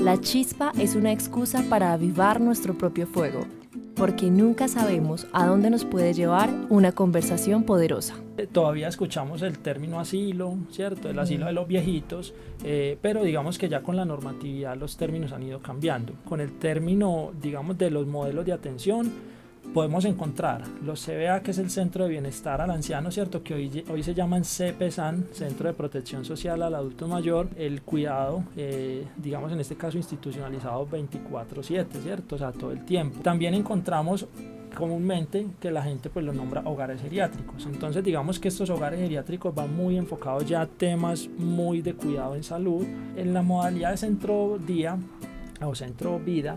La chispa es una excusa para avivar nuestro propio fuego, porque nunca sabemos a dónde nos puede llevar una conversación poderosa. Todavía escuchamos el término asilo, ¿cierto? El asilo de los viejitos, pero digamos que ya con la normatividad los términos han ido cambiando. Con el término, digamos, de los modelos de atención, podemos encontrar los CBA, que es el Centro de Bienestar al Anciano, ¿cierto? Que hoy se llaman CPSAN, Centro de Protección Social al Adulto Mayor, el cuidado, digamos en este caso institucionalizado 24/7, ¿cierto? O sea, todo el tiempo. También encontramos comúnmente que la gente pues lo nombra hogares geriátricos. Entonces digamos que estos hogares geriátricos van muy enfocados ya a temas muy de cuidado en salud. En la modalidad de centro día o centro vida,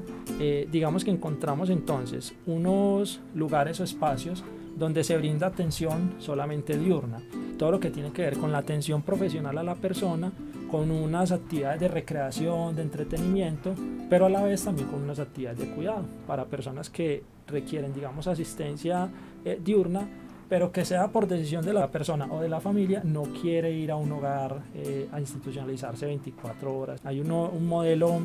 digamos que encontramos entonces unos lugares o espacios donde se brinda atención solamente diurna, todo lo que tiene que ver con la atención profesional a la persona, con unas actividades de recreación, de entretenimiento, pero a la vez también con unas actividades de cuidado para personas que requieren, digamos, asistencia diurna, pero que sea por decisión de la persona o de la familia, no quiere ir a un hogar a institucionalizarse 24 horas. Hay un modelo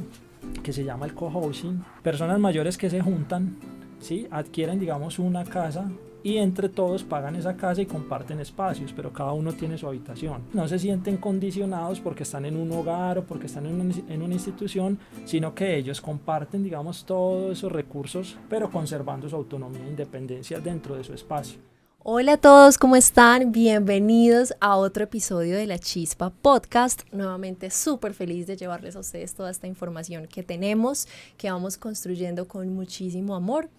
que se llama el cohousing, personas mayores que se juntan, ¿sí? Adquieren, digamos, una casa y entre todos pagan esa casa y comparten espacios, pero cada uno tiene su habitación. No se sienten condicionados porque están en un hogar o porque están en una institución, sino que ellos comparten, digamos, todos esos recursos, pero conservando su autonomía e independencia dentro de su espacio. Hola a todos, ¿cómo están? Bienvenidos a otro episodio de La Chispa Podcast. Nuevamente súper feliz de llevarles a ustedes toda esta información que tenemos, que vamos construyendo con muchísimo amor.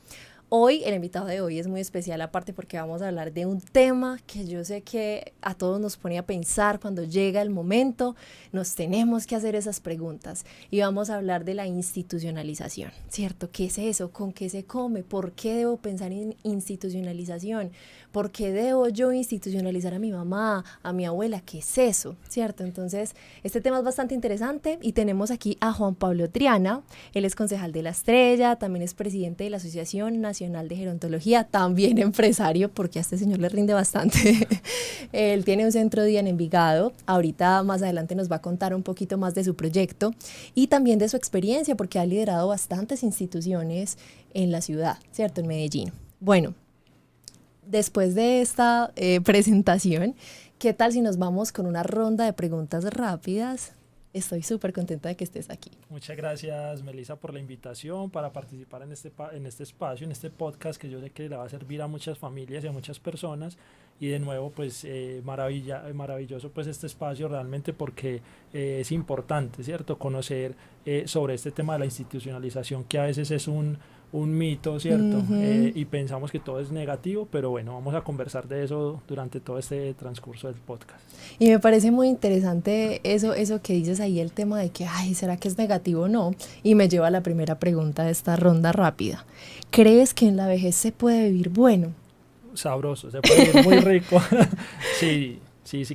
Hoy, el invitado de hoy es muy especial, aparte porque vamos a hablar de un tema que yo sé que a todos nos pone a pensar cuando llega el momento, nos tenemos que hacer esas preguntas y vamos a hablar de la institucionalización, ¿cierto? ¿Qué es eso? ¿Con qué se come? ¿Por qué debo pensar en institucionalización? ¿Por qué debo yo institucionalizar a mi mamá, a mi abuela? ¿Qué es eso? ¿Cierto? Entonces, este tema es bastante interesante y tenemos aquí a Juan Pablo Triana. Él es concejal de La Estrella, también es presidente de la Asociación Nacional de Gerontología, también empresario, porque a este señor le rinde bastante. Él tiene un centro día en Envigado. Ahorita más adelante nos va a contar un poquito más de su proyecto y también de su experiencia, porque ha liderado bastantes instituciones en la ciudad, ¿cierto? En Medellín. Bueno, después de esta presentación, ¿qué tal si nos vamos con una ronda de preguntas rápidas? Estoy súper contenta de que estés aquí. Muchas gracias, Melissa, por la invitación para participar en este espacio, en este podcast que yo sé que le va a servir a muchas familias y a muchas personas. Y de nuevo, pues maravilloso pues este espacio realmente porque es importante, ¿cierto? Conocer sobre este tema de la institucionalización, que a veces es un mito, ¿cierto? Y pensamos que todo es negativo, pero bueno, vamos a conversar de eso durante todo este transcurso del podcast. Y me parece muy interesante eso que dices ahí, el tema de que, ay, ¿será que es negativo o no? Y me lleva a la primera pregunta de esta ronda rápida. ¿Crees que en la vejez se puede vivir bueno? Sabroso, se puede vivir muy rico. Sí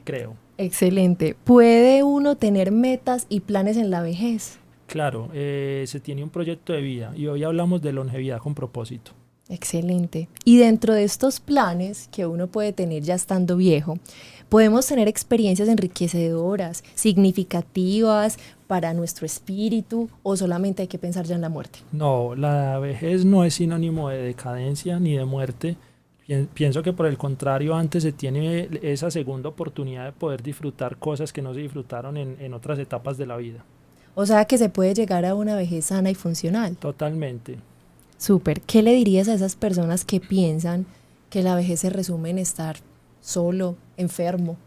creo. Excelente. ¿Puede uno tener metas y planes en la vejez? Claro, se tiene un proyecto de vida y hoy hablamos de longevidad con propósito. Excelente. Y dentro de estos planes que uno puede tener ya estando viejo, podemos tener experiencias enriquecedoras, significativas para nuestro espíritu, o solamente hay que pensar ya en la muerte. No, la vejez no es sinónimo de decadencia ni de muerte. Pienso que por el contrario, antes se tiene esa segunda oportunidad de poder disfrutar cosas que no se disfrutaron en otras etapas de la vida. O sea que se puede llegar a una vejez sana y funcional. Totalmente. Súper. ¿Qué le dirías a esas personas que piensan que la vejez se resume en estar solo, enfermo?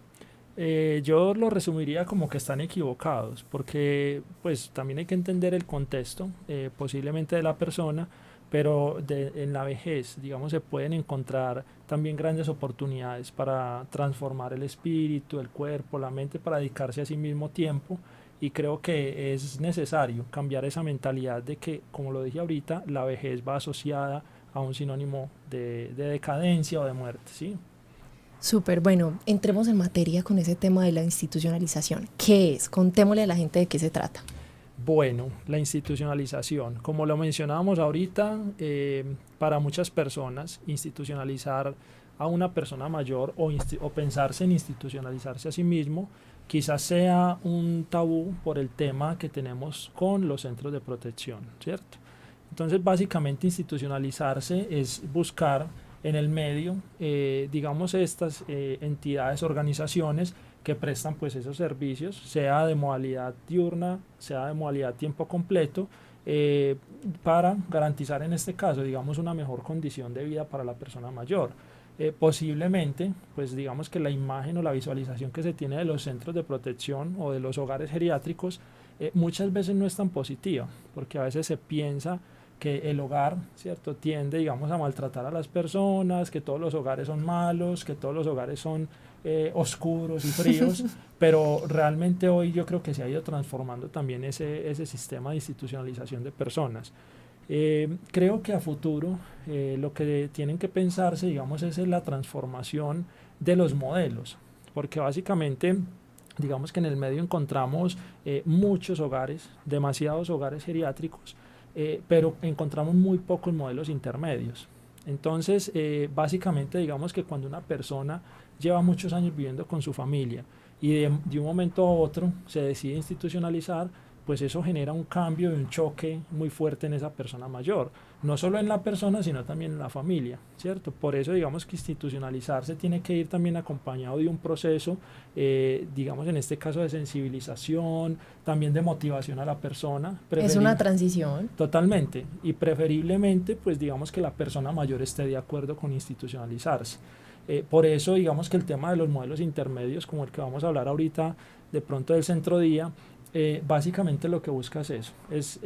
Yo lo resumiría como que están equivocados, porque pues también hay que entender el contexto, posiblemente de la persona, pero en la vejez, digamos, se pueden encontrar también grandes oportunidades para transformar el espíritu, el cuerpo, la mente, para dedicarse a sí mismo tiempo. Y creo que es necesario cambiar esa mentalidad de que, como lo dije ahorita, la vejez va asociada a un sinónimo de decadencia o de muerte, ¿sí? Súper, bueno, entremos en materia con ese tema de la institucionalización. ¿Qué es? Contémosle a la gente de qué se trata. Bueno, la institucionalización, como lo mencionábamos ahorita, para muchas personas institucionalizar a una persona mayor o pensarse en institucionalizarse a sí mismo quizás sea un tabú por el tema que tenemos con los centros de protección, ¿cierto? Entonces, básicamente institucionalizarse es buscar en el medio, digamos, estas entidades, organizaciones que prestan pues esos servicios, sea de modalidad diurna, sea de modalidad tiempo completo, para garantizar en este caso, digamos, una mejor condición de vida para la persona mayor. Posiblemente, pues digamos que la imagen o la visualización que se tiene de los centros de protección o de los hogares geriátricos muchas veces no es tan positiva, porque a veces se piensa que el hogar, ¿cierto?, tiende, digamos, a maltratar a las personas, que todos los hogares son malos, que todos los hogares son oscuros y fríos, pero realmente hoy yo creo que se ha ido transformando también ese sistema de institucionalización de personas. Creo que a futuro lo que tienen que pensarse, digamos, es en la transformación de los modelos, porque básicamente, digamos que en el medio encontramos muchos hogares, demasiados hogares geriátricos, pero encontramos muy pocos modelos intermedios. Entonces, básicamente, digamos que cuando una persona lleva muchos años viviendo con su familia y de un momento a otro se decide institucionalizar, pues eso genera un cambio y un choque muy fuerte en esa persona mayor, no solo en la persona, sino también en la familia, ¿cierto? Por eso, digamos que institucionalizarse tiene que ir también acompañado de un proceso, digamos en este caso de sensibilización, también de motivación a la persona. Es una transición. Totalmente, y preferiblemente, pues digamos que la persona mayor esté de acuerdo con institucionalizarse. Por eso, digamos que el tema de los modelos intermedios, como el que vamos a hablar ahorita, de pronto del centro día, básicamente lo que busca es eso, es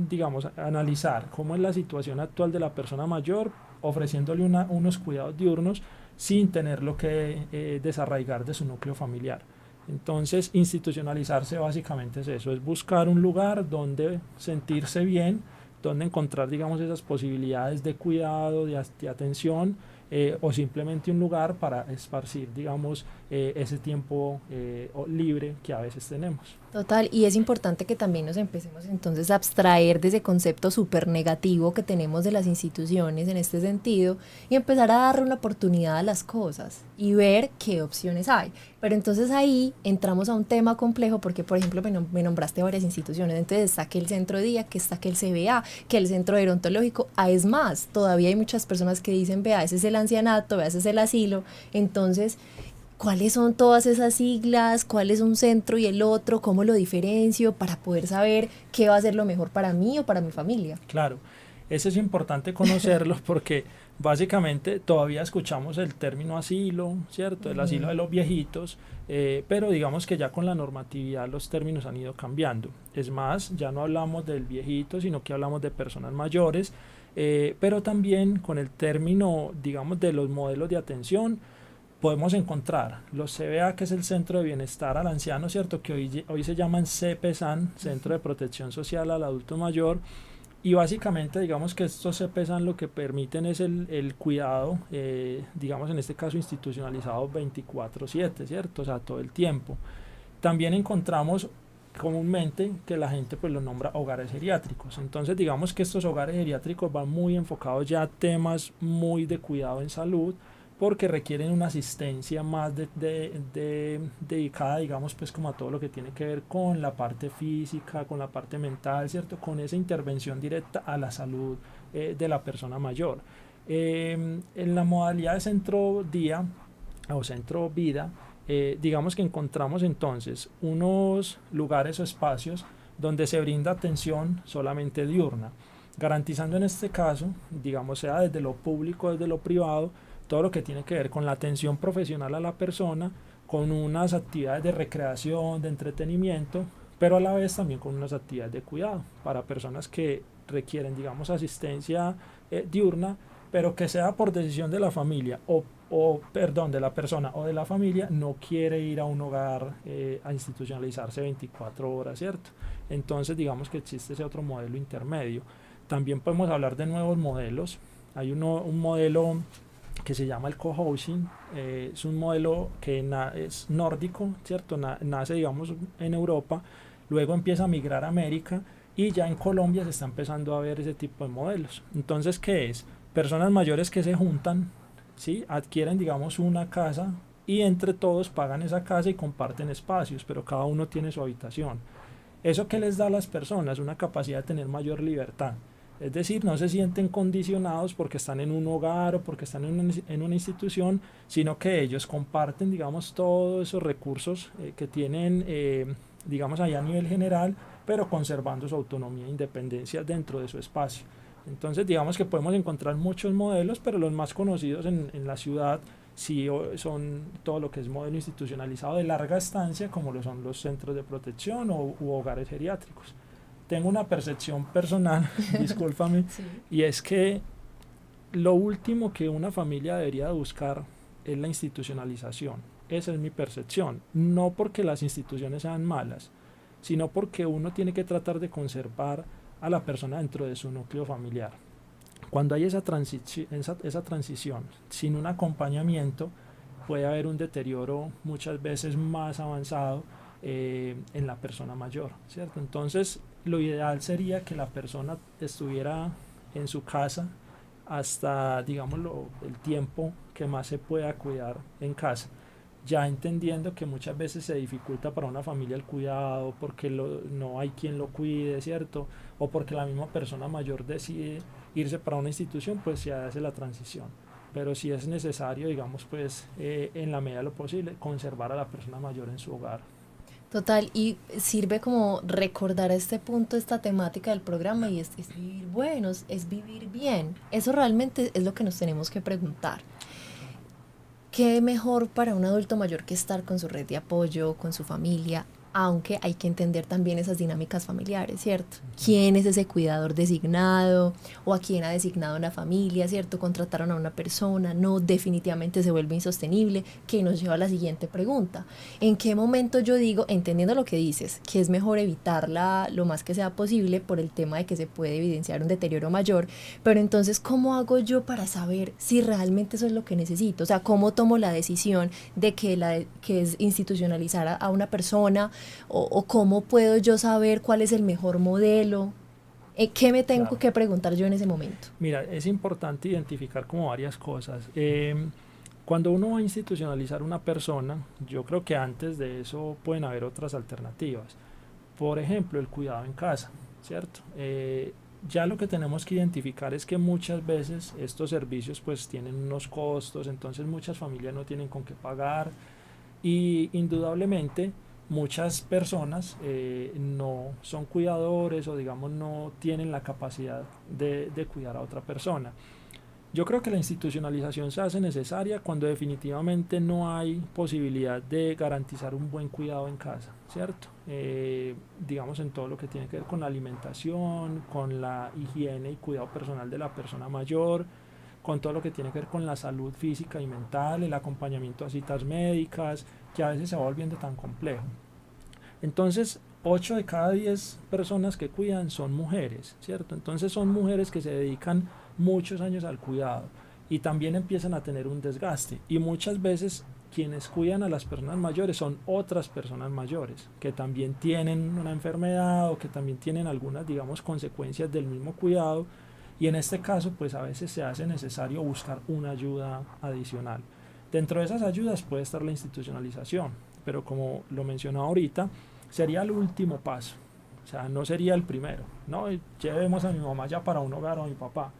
digamos analizar cómo es la situación actual de la persona mayor, ofreciéndole unos cuidados diurnos sin tenerlo que desarraigar de su núcleo familiar. Entonces, institucionalizarse básicamente es eso, es buscar un lugar donde sentirse bien, donde encontrar, digamos, esas posibilidades de cuidado, de atención, o simplemente un lugar para esparcir, digamos, ese tiempo libre que a veces tenemos. Total, y es importante que también nos empecemos entonces a abstraer de ese concepto súper negativo que tenemos de las instituciones en este sentido y empezar a darle una oportunidad a las cosas y ver qué opciones hay. Pero entonces ahí entramos a un tema complejo porque, por ejemplo, me nombraste varias instituciones, entonces está que el centro de día, que está que el CBA, que el centro gerontológico, es más, todavía hay muchas personas que dicen, vea, ese es el ancianato, vea, ese es el asilo, entonces ¿cuáles son todas esas siglas? ¿Cuál es un centro y el otro? ¿Cómo lo diferencio? Para poder saber qué va a ser lo mejor para mí o para mi familia. Claro, eso es importante conocerlo porque básicamente todavía escuchamos el término asilo, ¿cierto? El asilo de los viejitos, pero digamos que ya con la normatividad los términos han ido cambiando. Es más, ya no hablamos del viejito, sino que hablamos de personas mayores, pero también con el término, digamos, de los modelos de atención, podemos encontrar los CBA, que es el Centro de Bienestar al Anciano, ¿cierto? Que hoy se llaman CPSAN, Centro de Protección Social al Adulto Mayor, y básicamente digamos que estos CPSAN lo que permiten es el cuidado, digamos en este caso institucionalizado 24/7, ¿cierto? O sea, todo el tiempo. También encontramos comúnmente que la gente pues lo nombra hogares geriátricos. Entonces digamos que estos hogares geriátricos van muy enfocados ya a temas muy de cuidado en salud, porque requieren una asistencia más dedicada, digamos, pues como a todo lo que tiene que ver con la parte física, con la parte mental, ¿cierto? Con esa intervención directa a la salud de la persona mayor. En la modalidad de centro día o centro vida, digamos que encontramos entonces unos lugares o espacios donde se brinda atención solamente diurna, garantizando en este caso, digamos, sea desde lo público o desde lo privado, todo lo que tiene que ver con la atención profesional a la persona, con unas actividades de recreación, de entretenimiento, pero a la vez también con unas actividades de cuidado para personas que requieren, digamos, asistencia diurna, pero que sea por decisión de la familia perdón, de la persona o de la familia, no quiere ir a un hogar a institucionalizarse 24 horas, ¿cierto? Entonces digamos que existe ese otro modelo intermedio. También podemos hablar de nuevos modelos. Hay un modelo que se llama el cohousing, es un modelo que es nórdico, ¿cierto? Nace, digamos, en Europa, luego empieza a migrar a América y ya en Colombia se está empezando a ver ese tipo de modelos. Entonces, ¿qué es? Personas mayores que se juntan, ¿sí? Adquieren, digamos, una casa y entre todos pagan esa casa y comparten espacios, pero cada uno tiene su habitación. ¿Eso qué les da a las personas? Una capacidad de tener mayor libertad. Es decir, no se sienten condicionados porque están en un hogar o porque están en una institución, sino que ellos comparten, digamos, todos esos recursos que tienen, digamos, allá a nivel general, pero conservando su autonomía e independencia dentro de su espacio. Entonces, digamos que podemos encontrar muchos modelos, pero los más conocidos en la ciudad sí son todo lo que es modelo institucionalizado de larga estancia, como lo son los centros de protección u hogares geriátricos. Tengo una percepción personal, discúlpame, sí. Y es que lo último que una familia debería buscar es la institucionalización. Esa es mi percepción. No porque las instituciones sean malas, sino porque uno tiene que tratar de conservar a la persona dentro de su núcleo familiar. Cuando hay esa transición sin un acompañamiento, puede haber un deterioro muchas veces más avanzado en la persona mayor, ¿cierto? Entonces, lo ideal sería que la persona estuviera en su casa hasta, digámoslo, el tiempo que más se pueda cuidar en casa, ya entendiendo que muchas veces se dificulta para una familia el cuidado porque no hay quien lo cuide, ¿cierto? O porque la misma persona mayor decide irse para una institución, pues se hace la transición. Pero si es necesario, digamos, pues en la medida de lo posible, conservar a la persona mayor en su hogar. Total, y sirve como recordar a este punto, esta temática del programa, y es vivir buenos, es vivir bien. Eso realmente es lo que nos tenemos que preguntar. ¿Qué mejor para un adulto mayor que estar con su red de apoyo, con su familia? Aunque hay que entender también esas dinámicas familiares, ¿cierto? ¿Quién es ese cuidador designado? ¿O a quién ha designado una familia, ¿cierto? Contrataron a una persona, no, definitivamente se vuelve insostenible, que nos lleva a la siguiente pregunta. ¿En qué momento yo digo, entendiendo lo que dices, que es mejor evitarla lo más que sea posible por el tema de que se puede evidenciar un deterioro mayor, pero entonces, ¿cómo hago yo para saber si realmente eso es lo que necesito? O sea, ¿cómo tomo la decisión de que es institucionalizar a una persona? O cómo puedo yo saber cuál es el mejor modelo, qué me tengo que preguntar yo en ese momento. Mira, es importante identificar como varias cosas. Cuando uno va a institucionalizar una persona, yo creo que antes de eso pueden haber otras alternativas. Por ejemplo, el cuidado en casa, ¿cierto? Ya lo que tenemos que identificar es que muchas veces estos servicios pues tienen unos costos, entonces muchas familias no tienen con qué pagar y indudablemente muchas personas no son cuidadores o digamos no tienen la capacidad de cuidar a otra persona. Yo creo que la institucionalización se hace necesaria cuando definitivamente no hay posibilidad de garantizar un buen cuidado en casa, ¿cierto? Digamos en todo lo que tiene que ver con la alimentación, con la higiene y cuidado personal de la persona mayor, con todo lo que tiene que ver con la salud física y mental, el acompañamiento a citas médicas, que a veces se va volviendo tan complejo. Entonces, 8 de cada 10 personas que cuidan son mujeres, ¿cierto? Entonces son mujeres que se dedican muchos años al cuidado y también empiezan a tener un desgaste y muchas veces quienes cuidan a las personas mayores son otras personas mayores que también tienen una enfermedad o que también tienen algunas, digamos, consecuencias del mismo cuidado y en este caso pues a veces se hace necesario buscar una ayuda adicional. Dentro de esas ayudas puede estar la institucionalización, pero como lo mencionaba ahorita, sería el último paso, o sea, no sería el primero, ¿no? Llevemos a mi mamá ya para un hogar o a mi papá.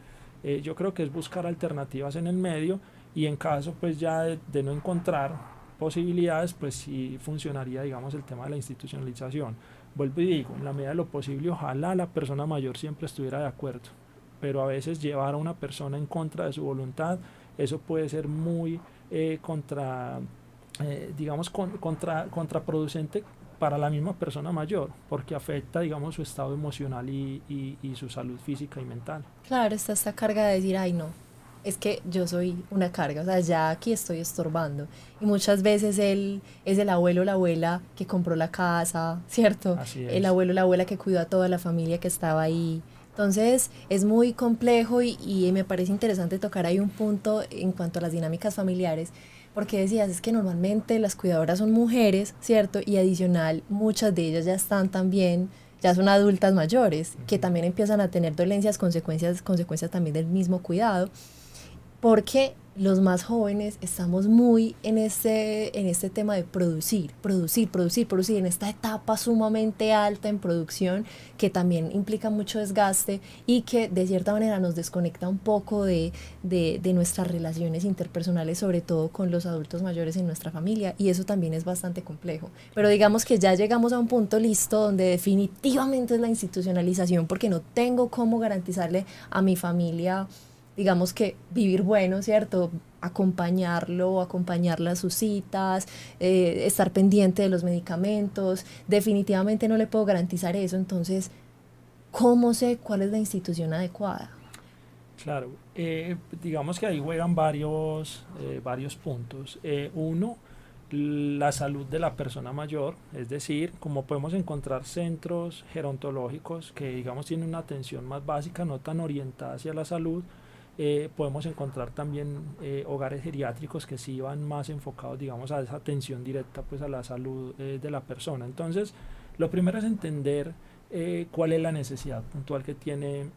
Yo creo que es buscar alternativas en el medio y en caso pues ya de no encontrar posibilidades, pues sí funcionaría, digamos, el tema de la institucionalización. Vuelvo y digo, en la medida de lo posible, ojalá la persona mayor siempre estuviera de acuerdo, pero a veces llevar a una persona en contra de su voluntad, eso puede ser muy contraproducente para la misma persona mayor, porque afecta, digamos, su estado emocional y su salud física y mental. Claro, está esta carga de decir, ay no, es que yo soy una carga, o sea, ya aquí estoy estorbando. Y muchas veces él es el abuelo o la abuela que compró la casa, ¿cierto? Así es. El abuelo o la abuela que cuidó a toda la familia que estaba ahí. Entonces es muy complejo y me parece interesante tocar ahí un punto en cuanto a las dinámicas familiares, porque decías, es que normalmente las cuidadoras son mujeres, ¿cierto? Y adicional, muchas de ellas ya están también, ya son adultas mayores, que también empiezan a tener dolencias, consecuencias también del mismo cuidado. porque los más jóvenes estamos muy en este tema de producir, en esta etapa sumamente alta en producción que también implica mucho desgaste y que de cierta manera nos desconecta un poco de nuestras relaciones interpersonales, sobre todo con los adultos mayores en nuestra familia, y eso también es bastante complejo. Pero digamos que ya llegamos a un punto listo donde definitivamente es la institucionalización, porque no tengo cómo garantizarle a mi familia, digamos que vivir bueno, ¿cierto? Acompañarla a sus citas, estar pendiente de los medicamentos. Definitivamente no le puedo garantizar eso. Entonces, ¿cómo sé cuál es la institución adecuada? Claro, digamos que ahí juegan varios puntos. Uno, la salud de la persona mayor, es decir, como podemos encontrar centros gerontológicos que digamos tienen una atención más básica, no tan orientada hacia la salud, podemos encontrar también hogares geriátricos que sí van más enfocados, digamos, a esa atención directa, pues, a la salud de la persona. Entonces, lo primero es entender cuál es la necesidad puntual que tiene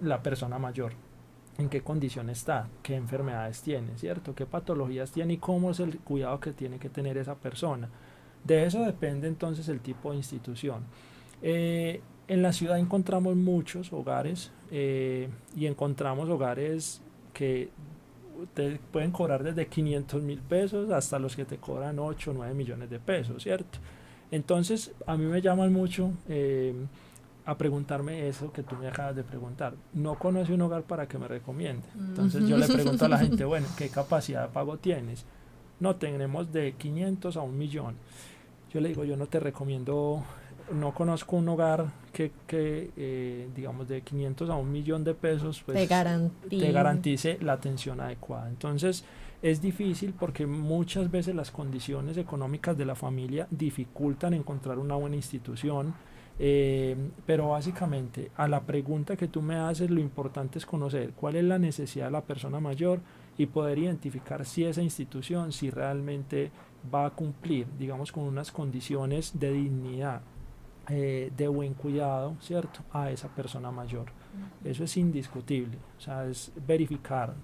la persona mayor, en qué condición está, qué enfermedades tiene, ¿cierto? Qué patologías tiene y cómo es el cuidado que tiene que tener esa persona. De eso depende entonces el tipo de institución. En la ciudad encontramos muchos hogares y encontramos hogares que te pueden cobrar desde 500.000 pesos hasta los que te cobran 8 o 9 millones de pesos, ¿cierto? Entonces a mí me llaman mucho a preguntarme eso que tú me acabas de preguntar. No conoce un hogar para que me recomiende. Entonces yo le pregunto a la gente, bueno, ¿qué capacidad de pago tienes? No, tenemos de 500 a 1 millón. Yo le digo, yo no te recomiendo, no conozco un hogar que digamos, de 500 a 1 millón de pesos, pues te garantice la atención adecuada. Entonces, es difícil porque muchas veces las condiciones económicas de la familia dificultan encontrar una buena institución, pero básicamente a la pregunta que tú me haces, lo importante es conocer cuál es la necesidad de la persona mayor y poder identificar si esa institución, si realmente va a cumplir, digamos, con unas condiciones de dignidad, de buen cuidado, ¿cierto?, a esa persona mayor. Eso es indiscutible, o sea, es verificar,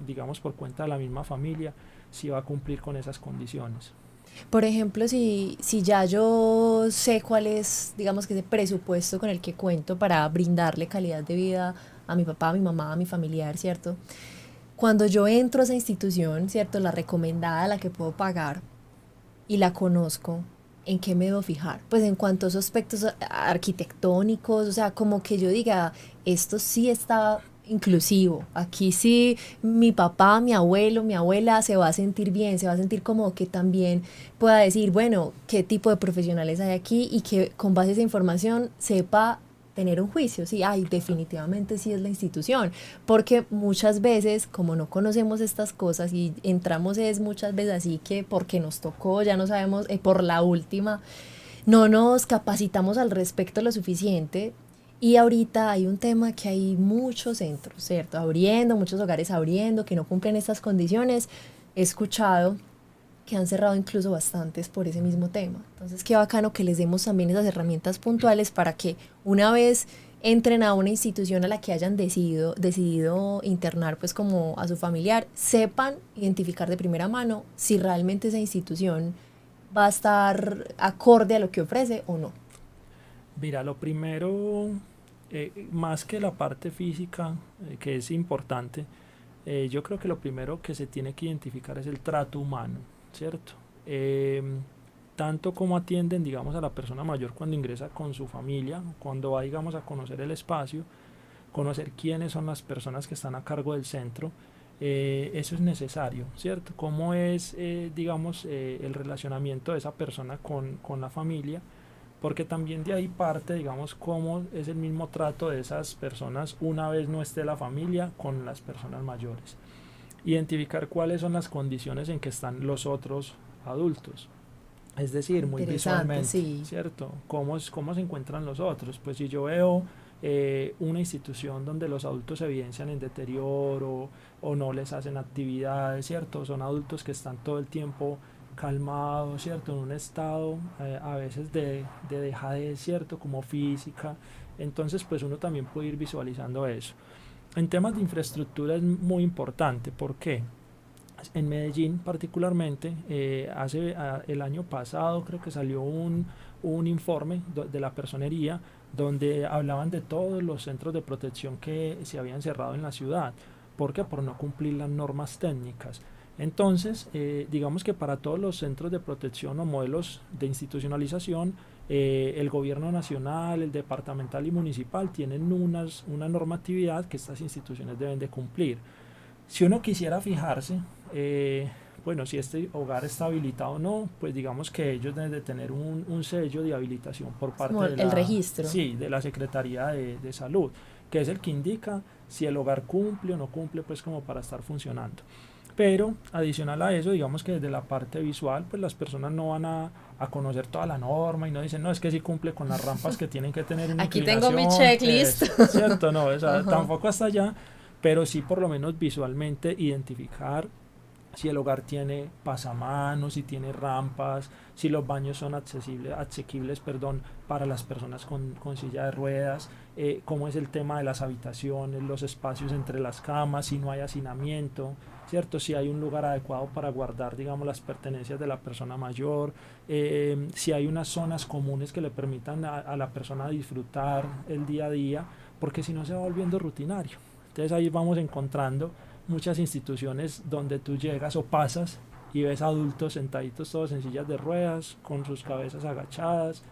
digamos, por cuenta de la misma familia, si va a cumplir con esas condiciones. Por ejemplo, si ya yo sé cuál es, digamos que ese presupuesto con el que cuento para brindarle calidad de vida a mi papá, a mi mamá, a mi familiar, ¿cierto? Cuando yo entro a esa institución, ¿cierto? La recomendada, la que puedo pagar, y la conozco, ¿en qué me debo fijar? Pues en cuanto a esos aspectos arquitectónicos, o sea, como que yo diga, esto sí está inclusivo, aquí sí mi papá, mi abuelo, mi abuela se va a sentir bien, se va a sentir como que también pueda decir, bueno, qué tipo de profesionales hay aquí y que con base a esa información sepa tener un juicio, sí, ay, definitivamente sí es la institución, porque muchas veces, como no conocemos estas cosas y entramos es muchas veces así que porque nos tocó, ya no sabemos, por la última, no nos capacitamos al respecto lo suficiente. Y ahorita hay un tema que hay muchos centros, ¿cierto? Abriendo, muchos hogares abriendo, que no cumplen estas condiciones. He escuchado que han cerrado incluso bastantes por ese mismo tema. Entonces, qué bacano que les demos también esas herramientas puntuales para que una vez entren a una institución a la que hayan decidido internar pues como a su familiar, sepan identificar de primera mano si realmente esa institución va a estar acorde a lo que ofrece o no. Mira, lo primero, más que la parte física, que es importante, yo creo que lo primero que se tiene que identificar es el trato humano, ¿cierto? Tanto como atienden, digamos, a la persona mayor cuando ingresa con su familia, cuando va, digamos, a conocer el espacio, conocer quiénes son las personas que están a cargo del centro, eso es necesario, ¿cierto? Cómo es, digamos, el relacionamiento de esa persona con la familia, porque también de ahí parte, digamos, cómo es el mismo trato de esas personas una vez no esté la familia con las personas mayores. Identificar cuáles son las condiciones en que están los otros adultos, es decir, muy visualmente, sí. ¿cierto? ¿Cómo se encuentran los otros? Pues si yo veo una institución donde los adultos se evidencian en deterioro o no les hacen actividades, ¿cierto? Son adultos que están todo el tiempo calmados, ¿cierto? En un estado a veces de dejadez, ¿cierto? Como física. Entonces, pues uno también puede ir visualizando eso. En temas de infraestructura es muy importante. ¿Por qué? En Medellín particularmente, el año pasado creo que salió un informe de la personería donde hablaban de todos los centros de protección que se habían cerrado en la ciudad. ¿Por qué? Por no cumplir las normas técnicas. Entonces, digamos que para todos los centros de protección o modelos de institucionalización, el gobierno nacional, el departamental y municipal tienen una normatividad que estas instituciones deben de cumplir. Si uno quisiera fijarse, bueno, si este hogar está habilitado o no, pues digamos que ellos deben de tener un sello de habilitación por parte como de el registro. sí, de la Secretaría de Salud, que es el que indica si el hogar cumple o no cumple, pues como para estar funcionando. Pero adicional a eso, digamos que desde la parte visual, pues las personas no van a conocer toda la norma y no dicen, no, es que sí cumple con las rampas que tienen que tener en Aquí tengo mi inclinación, checklist. ¿cierto? No, o sea, tampoco hasta allá, pero sí por lo menos visualmente identificar si el hogar tiene pasamanos, si tiene rampas, si los baños son asequibles para las personas con silla de ruedas, cómo es el tema de las habitaciones, los espacios entre las camas, si no hay hacinamiento, ¿cierto? Si hay un lugar adecuado para guardar, digamos, las pertenencias de la persona mayor, si hay unas zonas comunes que le permitan a la persona disfrutar el día a día, porque si no se va volviendo rutinario. Entonces ahí vamos encontrando muchas instituciones donde tú llegas o pasas y ves adultos sentaditos todos en sillas de ruedas, con sus cabezas agachadas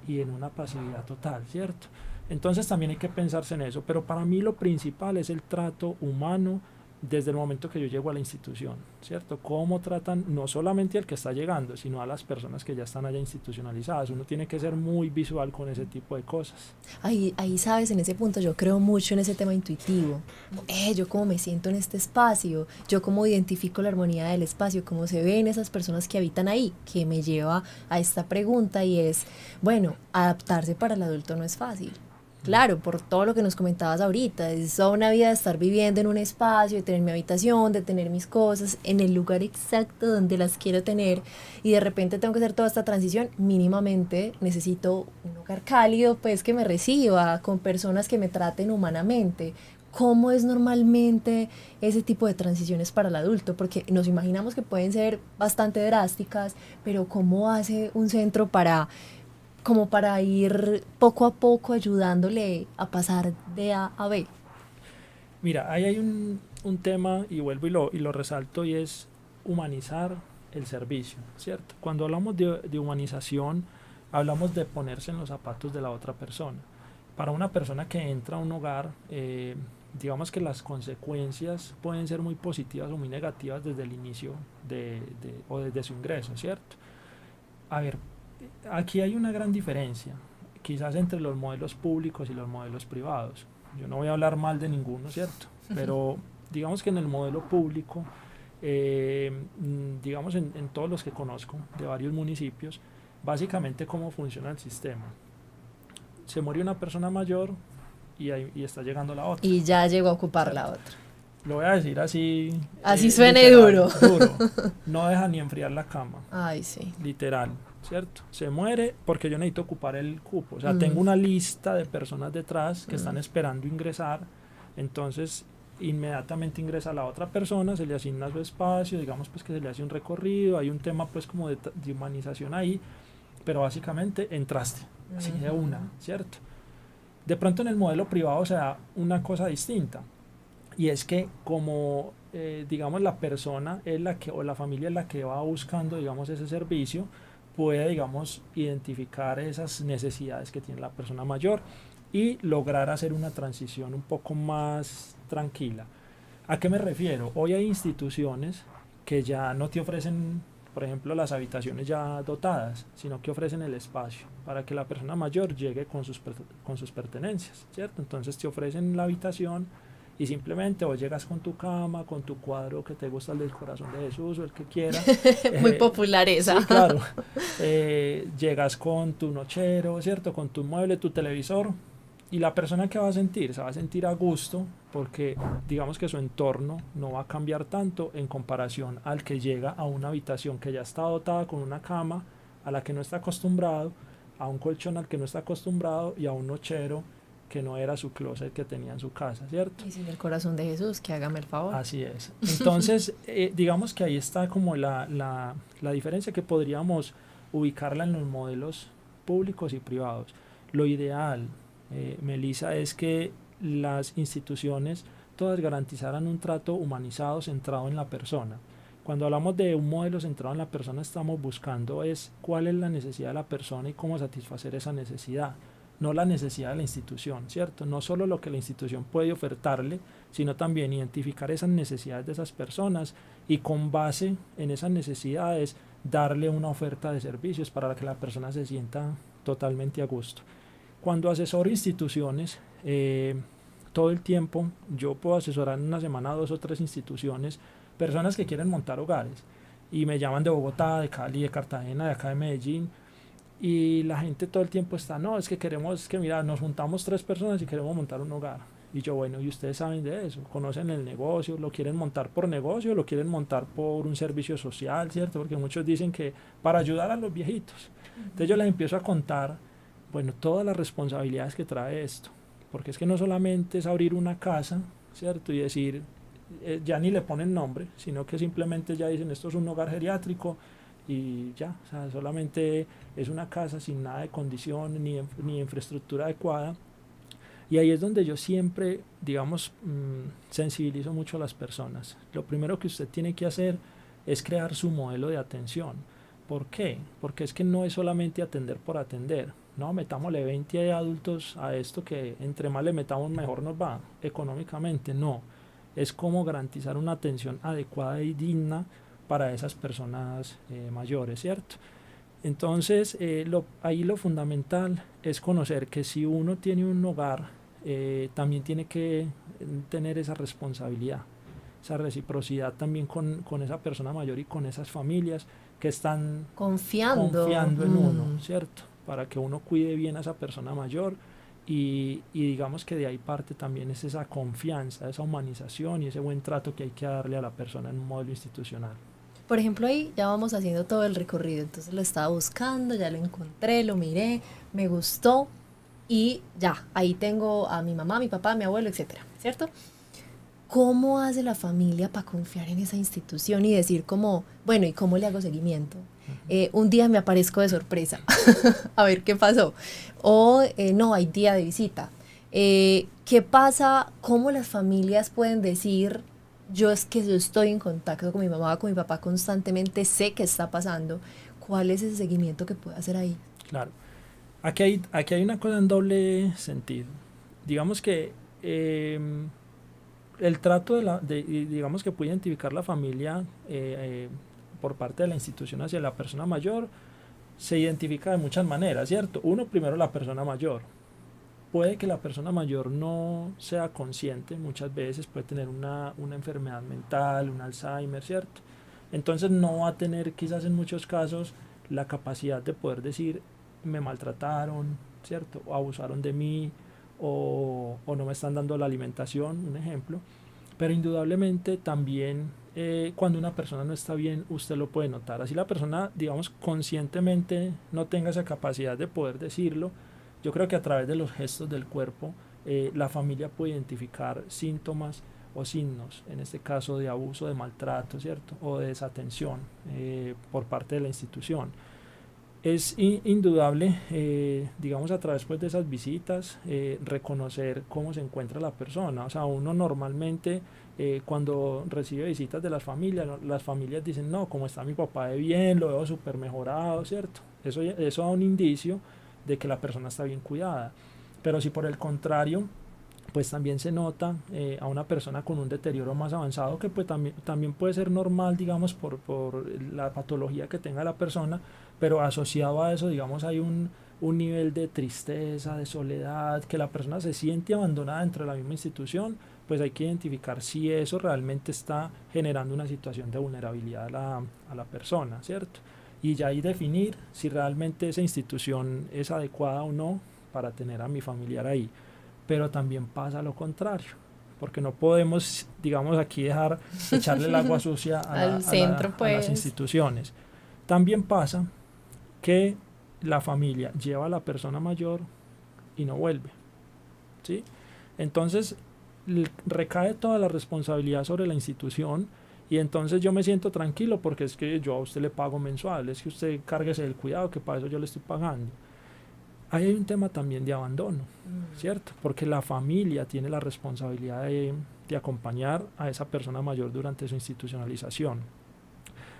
y en una pasividad total, ¿cierto? Entonces también hay que pensarse en eso, pero para mí lo principal es el trato humano desde el momento que yo llego a la institución, ¿cierto? Cómo tratan no solamente al que está llegando, sino a las personas que ya están allá institucionalizadas. Uno tiene que ser muy visual con ese tipo de cosas. Ahí sabes, en ese punto yo creo mucho en ese tema intuitivo. Yo cómo me siento en este espacio, yo cómo identifico la armonía del espacio, cómo se ven esas personas que habitan ahí, que me lleva a esta pregunta y es, bueno, adaptarse para el adulto no es fácil. Claro, por todo lo que nos comentabas ahorita, es toda una vida de estar viviendo en un espacio, de tener mi habitación, de tener mis cosas en el lugar exacto donde las quiero tener y de repente tengo que hacer toda esta transición, mínimamente necesito un hogar cálido, pues que me reciba, con personas que me traten humanamente. ¿Cómo es normalmente ese tipo de transiciones para el adulto? Porque nos imaginamos que pueden ser bastante drásticas, pero ¿cómo hace un centro como para ir poco a poco ayudándole a pasar de A a B? Mira, ahí hay un tema, y vuelvo y lo resalto, y es humanizar el servicio, ¿cierto? Cuando hablamos de humanización, hablamos de ponerse en los zapatos de la otra persona. Para una persona que entra a un hogar, digamos que las consecuencias pueden ser muy positivas o muy negativas desde el inicio o desde su ingreso, ¿cierto? A ver, aquí hay una gran diferencia, quizás entre los modelos públicos y los modelos privados. Yo no voy a hablar mal de ninguno, ¿cierto? Pero digamos que en el modelo público, digamos en todos los que conozco, de varios municipios, básicamente cómo funciona el sistema. Se murió una persona mayor y está llegando la otra. Y ya llegó a ocupar la otra. Lo voy a decir así. Así suene duro. No deja ni enfriar la cama. Ay, sí. Literal, ¿cierto? Se muere porque yo necesito ocupar el cupo. O sea, tengo una lista de personas detrás que están esperando ingresar. Entonces, inmediatamente ingresa la otra persona, se le asigna su espacio, digamos pues que se le hace un recorrido, hay un tema pues como de humanización ahí, pero básicamente entraste, así de una, ¿cierto? De pronto en el modelo privado se da una cosa distinta. Y es que como, digamos, la persona es la que, o la familia es la que va buscando, digamos, ese servicio, puede, digamos, identificar esas necesidades que tiene la persona mayor y lograr hacer una transición un poco más tranquila. ¿A qué me refiero? Hoy hay instituciones que ya no te ofrecen, por ejemplo, las habitaciones ya dotadas, sino que ofrecen el espacio para que la persona mayor llegue con sus pertenencias, ¿cierto? Entonces te ofrecen la habitación y simplemente vos llegas con tu cama, con tu cuadro que te gusta, el del corazón de Jesús o el que quiera. Muy popular esa. Sí, claro. Llegas con tu nochero, ¿cierto? Con tu mueble, tu televisor. Y la persona que va a sentir, se va a sentir a gusto porque digamos que su entorno no va a cambiar tanto en comparación al que llega a una habitación que ya está dotada con una cama a la que no está acostumbrado, a un colchón al que no está acostumbrado y a un nochero que no era su closet que tenía en su casa, ¿cierto? Y sin el corazón de Jesús, que hágame el favor. Así es. Entonces, digamos que ahí está como la diferencia, que podríamos ubicarla en los modelos públicos y privados. Lo ideal, Melissa, es que las instituciones todas garantizaran un trato humanizado, centrado en la persona. Cuando hablamos de un modelo centrado en la persona, estamos buscando es cuál es la necesidad de la persona y cómo satisfacer esa necesidad, no la necesidad de la institución, ¿cierto? No solo lo que la institución puede ofertarle, sino también identificar esas necesidades de esas personas y con base en esas necesidades darle una oferta de servicios para que la persona se sienta totalmente a gusto. Cuando asesoro instituciones, todo el tiempo yo puedo asesorar en una semana 2 o 3 instituciones, personas que quieren montar hogares y me llaman de Bogotá, de Cali, de Cartagena, de acá de Medellín, y la gente todo el tiempo está, no, es que queremos, es que mira, nos juntamos 3 personas y queremos montar un hogar. Y yo, bueno, ¿y ustedes saben de eso? ¿Conocen el negocio? ¿Lo quieren montar por negocio? ¿Lo quieren montar por un servicio social? ¿Cierto? Porque muchos dicen que para ayudar a los viejitos. Entonces yo les empiezo a contar, bueno, todas las responsabilidades que trae esto. Porque es que no solamente es abrir una casa, ¿cierto? Y decir, ya ni le ponen nombre, sino que simplemente ya dicen, esto es un hogar geriátrico, y ya, o sea, solamente es una casa sin nada de condición ni infraestructura adecuada. Y ahí es donde yo siempre, digamos, sensibilizo mucho a las personas. Lo primero que usted tiene que hacer es crear su modelo de atención. ¿Por qué? Porque es que no es solamente atender por atender. No, metámosle 20 adultos a esto, que entre más le metamos mejor nos va económicamente. No, es como garantizar una atención adecuada y digna para esas personas mayores, ¿cierto? Entonces, ahí lo fundamental es conocer que si uno tiene un hogar, también tiene que tener esa responsabilidad, esa reciprocidad también con esa persona mayor y con esas familias que están confiando en uno, ¿cierto? Para que uno cuide bien a esa persona mayor y digamos que de ahí parte también es esa confianza, esa humanización y ese buen trato que hay que darle a la persona en un modelo institucional. Por ejemplo, ahí ya vamos haciendo todo el recorrido, entonces lo estaba buscando, ya lo encontré, lo miré, me gustó y ya, ahí tengo a mi mamá, mi papá, mi abuelo, etcétera, ¿cierto? ¿Cómo hace la familia para confiar en esa institución y decir como, bueno, ¿y cómo le hago seguimiento? Un día me aparezco de sorpresa, a ver qué pasó, o no, hay día de visita. ¿Qué pasa? ¿Cómo las familias pueden decir, yo estoy en contacto con mi mamá, con mi papá constantemente, sé qué está pasando? ¿Cuál es ese seguimiento que puedo hacer ahí? Claro, aquí hay una cosa en doble sentido. Digamos que el trato digamos que puede identificar la familia por parte de la institución hacia la persona mayor, se identifica de muchas maneras, ¿cierto? Uno, primero la persona mayor. Puede que la persona mayor no sea consciente, muchas veces puede tener una enfermedad mental, un Alzheimer, ¿cierto? Entonces no va a tener quizás en muchos casos la capacidad de poder decir, me maltrataron, ¿cierto? O abusaron de mí, o no me están dando la alimentación, un ejemplo. Pero indudablemente también cuando una persona no está bien, usted lo puede notar. Así la persona, digamos, conscientemente no tenga esa capacidad de poder decirlo, yo creo que a través de los gestos del cuerpo la familia puede identificar síntomas o signos, en este caso de abuso, de maltrato, ¿cierto? O de desatención por parte de la institución. Es indudable, digamos, a través pues, de esas visitas, reconocer cómo se encuentra la persona. O sea, uno normalmente cuando recibe visitas de las familias dicen, no, como está mi papá de bien, lo veo súper mejorado, ¿cierto? Eso da un indicio de que la persona está bien cuidada. Pero si por el contrario, pues también se nota a una persona con un deterioro más avanzado, que pues también puede ser normal, digamos, por la patología que tenga la persona, pero asociado a eso, digamos, hay un nivel de tristeza, de soledad, que la persona se siente abandonada dentro de la misma institución, pues hay que identificar si eso realmente está generando una situación de vulnerabilidad a la persona, ¿cierto? Y ya ahí definir si realmente esa institución es adecuada o no para tener a mi familiar ahí. Pero también pasa lo contrario, porque no podemos, digamos, aquí echarle el agua sucia a las instituciones. También pasa que la familia lleva a la persona mayor y no vuelve, ¿sí? Entonces recae toda la responsabilidad sobre la institución y entonces yo me siento tranquilo porque es que yo a usted le pago mensual, es que usted cárguese del cuidado, que para eso yo le estoy pagando. Ahí hay un tema también de abandono, ¿cierto? Porque la familia tiene la responsabilidad de acompañar a esa persona mayor durante su institucionalización.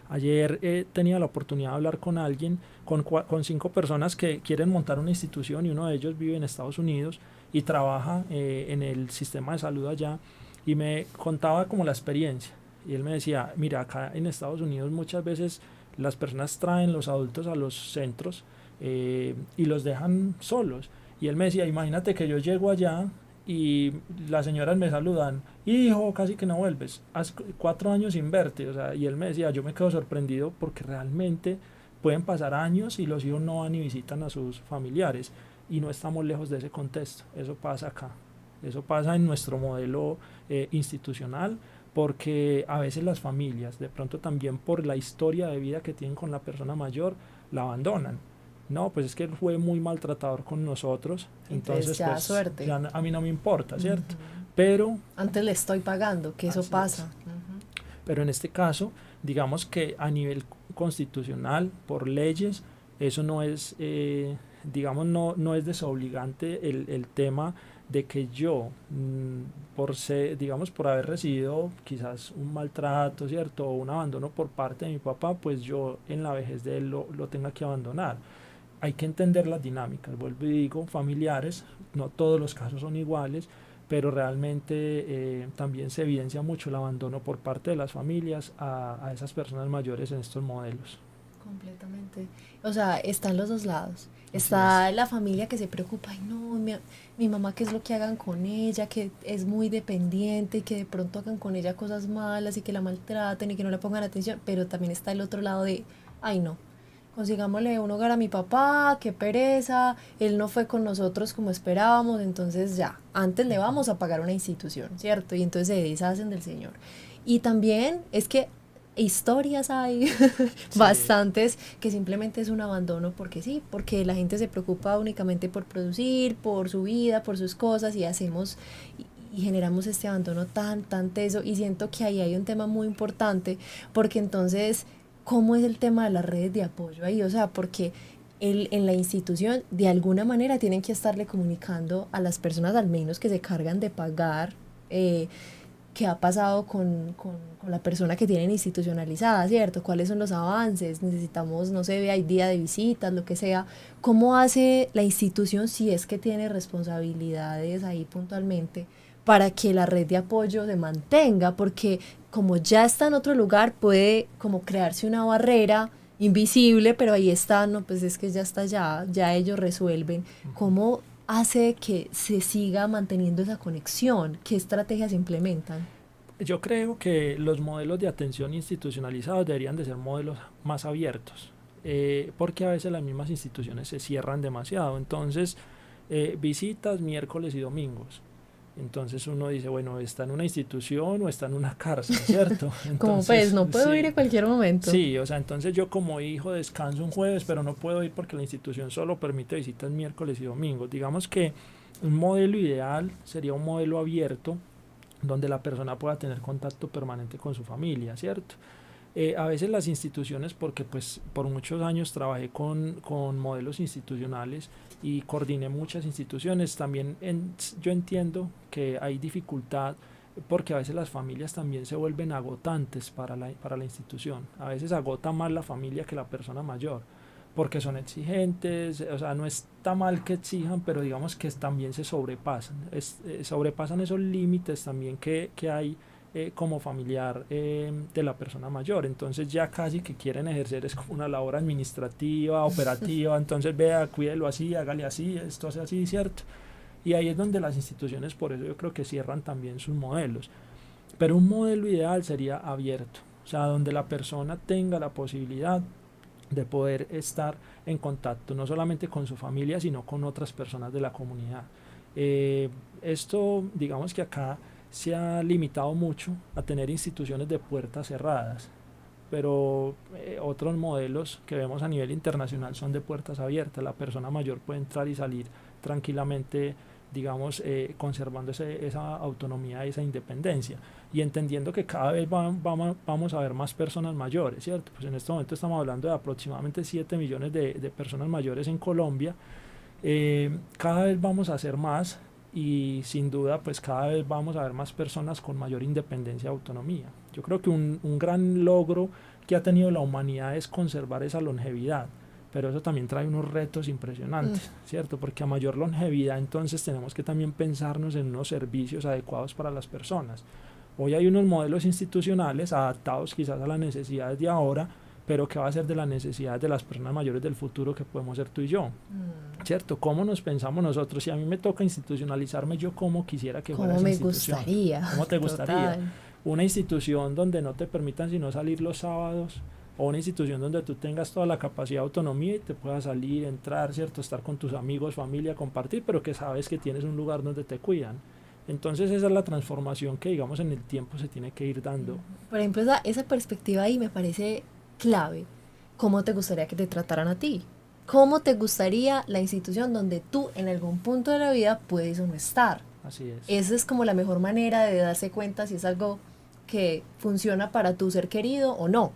Ayer tenía la oportunidad de hablar con alguien, con 5 personas que quieren montar una institución y uno de ellos vive en Estados Unidos y trabaja en el sistema de salud allá y me contaba como la experiencia y él me decía, mira, acá en Estados Unidos muchas veces las personas traen los adultos a los centros y los dejan solos y él me decía, imagínate que yo llego allá y las señoras me saludan, hijo, casi que no vuelves, hace 4 años sin verte, o sea, y él me decía, yo me quedo sorprendido porque realmente pueden pasar años y los hijos no van y visitan a sus familiares y no estamos lejos de ese contexto, eso pasa acá, eso pasa en nuestro modelo institucional porque a veces las familias, de pronto también por la historia de vida que tienen con la persona mayor, la abandonan. No, pues es que él fue muy maltratador con nosotros, entonces ya pues suerte. ya a mí no me importa, ¿cierto? Pero antes le estoy pagando, que eso pasa. Pero en este caso, digamos que a nivel constitucional, por leyes, eso no es, digamos, no es desobligante el tema de que yo, por ser, digamos, por haber recibido quizás un maltrato, ¿cierto? O un abandono por parte de mi papá, pues yo en la vejez de él lo tenga que abandonar. Hay que entender las dinámicas, vuelvo y digo, familiares, no todos los casos son iguales, pero realmente también se evidencia mucho el abandono por parte de las familias a esas personas mayores en estos modelos. Completamente. O sea, están los dos lados. Está la familia que se preocupa, ay no, mi mamá, ¿qué es lo que hagan con ella? Que es muy dependiente y que de pronto hagan con ella cosas malas y que la maltraten y que no le pongan atención. Pero también está el otro lado de, ay no, consigámosle un hogar a mi papá, qué pereza, él no fue con nosotros como esperábamos, entonces ya, antes le vamos a pagar una institución, ¿cierto? Y entonces se deshacen del señor. Y también es que historias hay bastantes que simplemente es un abandono porque sí, porque la gente se preocupa únicamente por producir, por su vida, por sus cosas y hacemos y generamos este abandono tan teso y siento que ahí hay un tema muy importante porque entonces ¿cómo es el tema de las redes de apoyo ahí? O sea, porque en la institución de alguna manera tienen que estarle comunicando a las personas al menos que se cargan de pagar qué ha pasado con la persona que tienen institucionalizada, ¿cierto? ¿Cuáles son los avances? Necesitamos, no sé, hay día de visitas, lo que sea. ¿Cómo hace la institución si es que tiene responsabilidades ahí puntualmente para que la red de apoyo se mantenga? Porque como ya está en otro lugar, puede como crearse una barrera invisible, pero ahí está, no, pues es que ya está ya ellos resuelven. ¿Cómo hace que se siga manteniendo esa conexión? ¿Qué estrategias implementan? Yo creo que los modelos de atención institucionalizados deberían de ser modelos más abiertos, porque a veces las mismas instituciones se cierran demasiado. Entonces, visitas miércoles y domingos. Entonces uno dice, bueno, ¿está en una institución o está en una cárcel, cierto? Entonces, como pues, no puedo ir en cualquier momento. Sí, o sea, entonces yo como hijo descanso un jueves, pero no puedo ir porque la institución solo permite visitas miércoles y domingos. Digamos que un modelo ideal sería un modelo abierto, donde la persona pueda tener contacto permanente con su familia, ¿cierto? A veces las instituciones, porque pues por muchos años trabajé con modelos institucionales y coordiné muchas instituciones, también yo entiendo que hay dificultad porque a veces las familias también se vuelven agotantes para la institución. A veces agota más la familia que la persona mayor, porque son exigentes, o sea, no está mal que exijan, pero digamos que también se sobrepasan, sobrepasan esos límites también que hay como familiar de la persona mayor. Entonces ya casi que quieren ejercer es como una labor administrativa, operativa, entonces vea, cuídelo así, hágale así, esto hace así, ¿cierto? Y ahí es donde las instituciones, por eso yo creo que cierran también sus modelos. Pero un modelo ideal sería abierto, o sea, donde la persona tenga la posibilidad de poder estar en contacto no solamente con su familia sino con otras personas de la comunidad. Esto digamos que acá se ha limitado mucho a tener instituciones de puertas cerradas, pero otros modelos que vemos a nivel internacional son de puertas abiertas. La persona mayor puede entrar y salir tranquilamente digamos, conservando esa autonomía, esa independencia, y entendiendo que cada vez vamos a ver más personas mayores, ¿cierto? Pues en este momento estamos hablando de aproximadamente 7 millones de personas mayores en Colombia. Cada vez vamos a ser más, y sin duda pues cada vez vamos a ver más personas con mayor independencia y autonomía. Yo creo que un gran logro que ha tenido la humanidad es conservar esa longevidad, pero eso también trae unos retos impresionantes, ¿cierto? Porque a mayor longevidad entonces tenemos que también pensarnos en unos servicios adecuados para las personas. Hoy hay unos modelos institucionales adaptados quizás a las necesidades de ahora, pero ¿qué va a ser de las necesidades de las personas mayores del futuro que podemos ser tú y yo? ¿Cierto? ¿Cómo nos pensamos nosotros? Si a mí me toca institucionalizarme, yo cómo quisiera que fuera esa institución. ¿Cómo me gustaría? ¿Cómo te gustaría? Total. Una institución donde no te permitan sino salir los sábados, o una institución donde tú tengas toda la capacidad de autonomía y te puedas salir, entrar, ¿cierto? Estar con tus amigos, familia, compartir, pero que sabes que tienes un lugar donde te cuidan. Entonces esa es la transformación que, digamos, en el tiempo se tiene que ir dando. Por ejemplo, esa perspectiva ahí me parece clave. ¿Cómo te gustaría que te trataran a ti? ¿Cómo te gustaría la institución donde tú en algún punto de la vida puedes o no estar? Así es. Esa es como la mejor manera de darse cuenta si es algo que funciona para tu ser querido o no.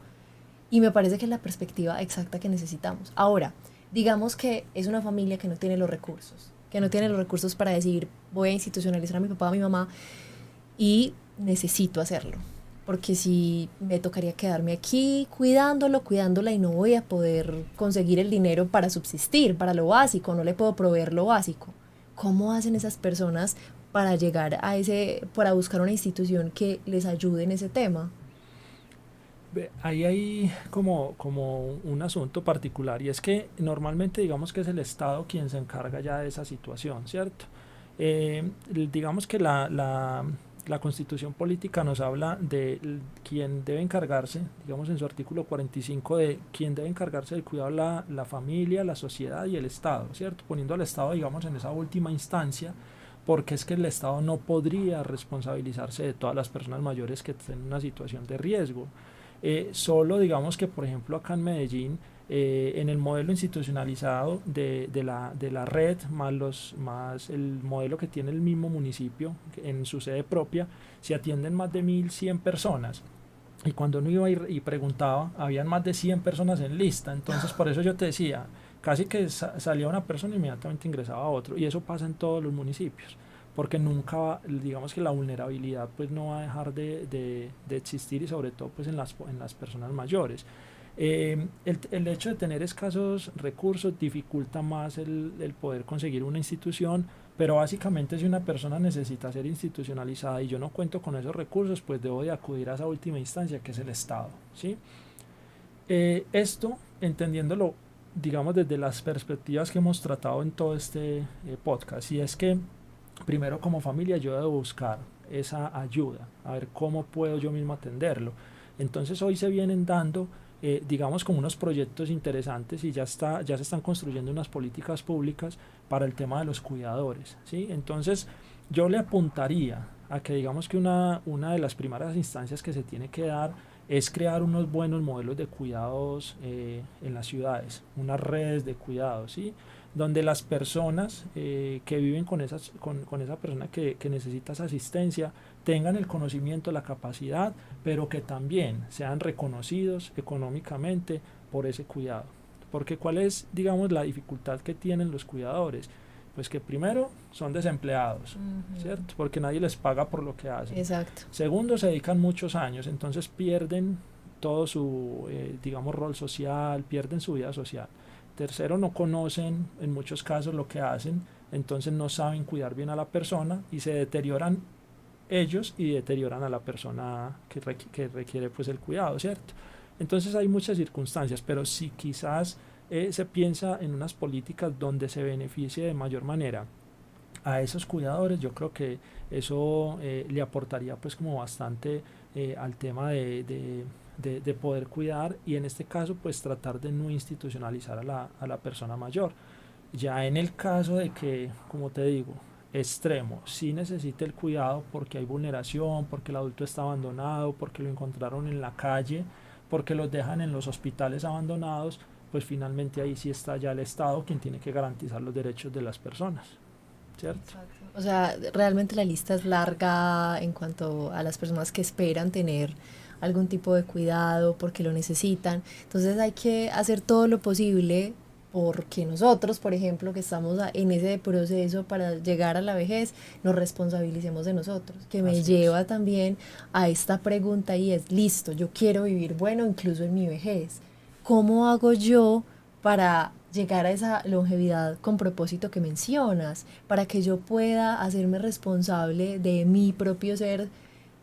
Y me parece que es la perspectiva exacta que necesitamos. Ahora, digamos que es una familia que no tiene los recursos, para decir, voy a institucionalizar a mi papá, a mi mamá, y necesito hacerlo. Porque si me tocaría quedarme aquí cuidándola y no voy a poder conseguir el dinero para subsistir, para lo básico, no le puedo proveer lo básico. ¿Cómo hacen esas personas para llegar para buscar una institución que les ayude en ese tema? Ahí hay como un asunto particular, y es que normalmente digamos que es el Estado quien se encarga ya de esa situación, ¿cierto? Digamos que la Constitución Política nos habla de quien debe encargarse, digamos en su artículo 45, de quien debe encargarse del cuidado de la familia, la sociedad y el Estado, ¿cierto? Poniendo al Estado, digamos, en esa última instancia, porque es que el Estado no podría responsabilizarse de todas las personas mayores que estén en una situación de riesgo. Solo digamos que, por ejemplo, acá en Medellín, en el modelo institucionalizado de la red, más el modelo que tiene el mismo municipio en su sede propia, se atienden más de 1.100 personas. Y cuando uno iba y preguntaba, habían más de 100 personas en lista. Entonces, por eso yo te decía, casi que salía una persona e inmediatamente ingresaba a otro. Y eso pasa en todos los municipios, porque nunca digamos que la vulnerabilidad pues no va a dejar de existir, y sobre todo pues en las personas mayores. El hecho de tener escasos recursos dificulta más el poder conseguir una institución, pero básicamente si una persona necesita ser institucionalizada y yo no cuento con esos recursos, pues debo de acudir a esa última instancia que es el Estado, ¿sí? Esto entendiéndolo, digamos, desde las perspectivas que hemos tratado en todo este podcast, y es que primero, como familia, yo debo buscar esa ayuda, a ver cómo puedo yo mismo atenderlo. Entonces hoy se vienen dando, digamos, como unos proyectos interesantes, y ya se están construyendo unas políticas públicas para el tema de los cuidadores, ¿sí? Entonces yo le apuntaría a que, digamos, que una de las primeras instancias que se tiene que dar es crear unos buenos modelos de cuidados en las ciudades, unas redes de cuidados, ¿sí? Donde las personas que viven con esa persona que necesita esa asistencia tengan el conocimiento, la capacidad, pero que también sean reconocidos económicamente por ese cuidado. Porque ¿cuál es, digamos, la dificultad que tienen los cuidadores? Pues que primero son desempleados, ¿cierto? Porque nadie les paga por lo que hacen. Exacto. Segundo, se dedican muchos años, entonces pierden todo su, digamos, rol social, pierden su vida social. Tercero, no conocen en muchos casos lo que hacen, entonces no saben cuidar bien a la persona y se deterioran ellos y deterioran a la persona que requiere pues el cuidado, ¿cierto? Entonces hay muchas circunstancias, pero si quizás se piensa en unas políticas donde se beneficie de mayor manera a esos cuidadores, yo creo que eso le aportaría pues como bastante al tema de poder cuidar, y en este caso pues tratar de no institucionalizar a la persona mayor. Ya en el caso de que, como te digo, extremo, sí necesite el cuidado porque hay vulneración, porque el adulto está abandonado, porque lo encontraron en la calle, porque los dejan en los hospitales abandonados, pues finalmente ahí sí está ya el Estado quien tiene que garantizar los derechos de las personas, ¿cierto? Exacto. O sea, realmente la lista es larga en cuanto a las personas que esperan tener algún tipo de cuidado porque lo necesitan. Entonces hay que hacer todo lo posible porque nosotros, por ejemplo, que estamos en ese proceso para llegar a la vejez, nos responsabilicemos de nosotros, que me Así es. lleva también a esta pregunta y es, listo, yo quiero vivir bueno incluso en mi vejez. ¿Cómo hago yo para llegar a esa longevidad con propósito que mencionas, para que yo pueda hacerme responsable de mi propio ser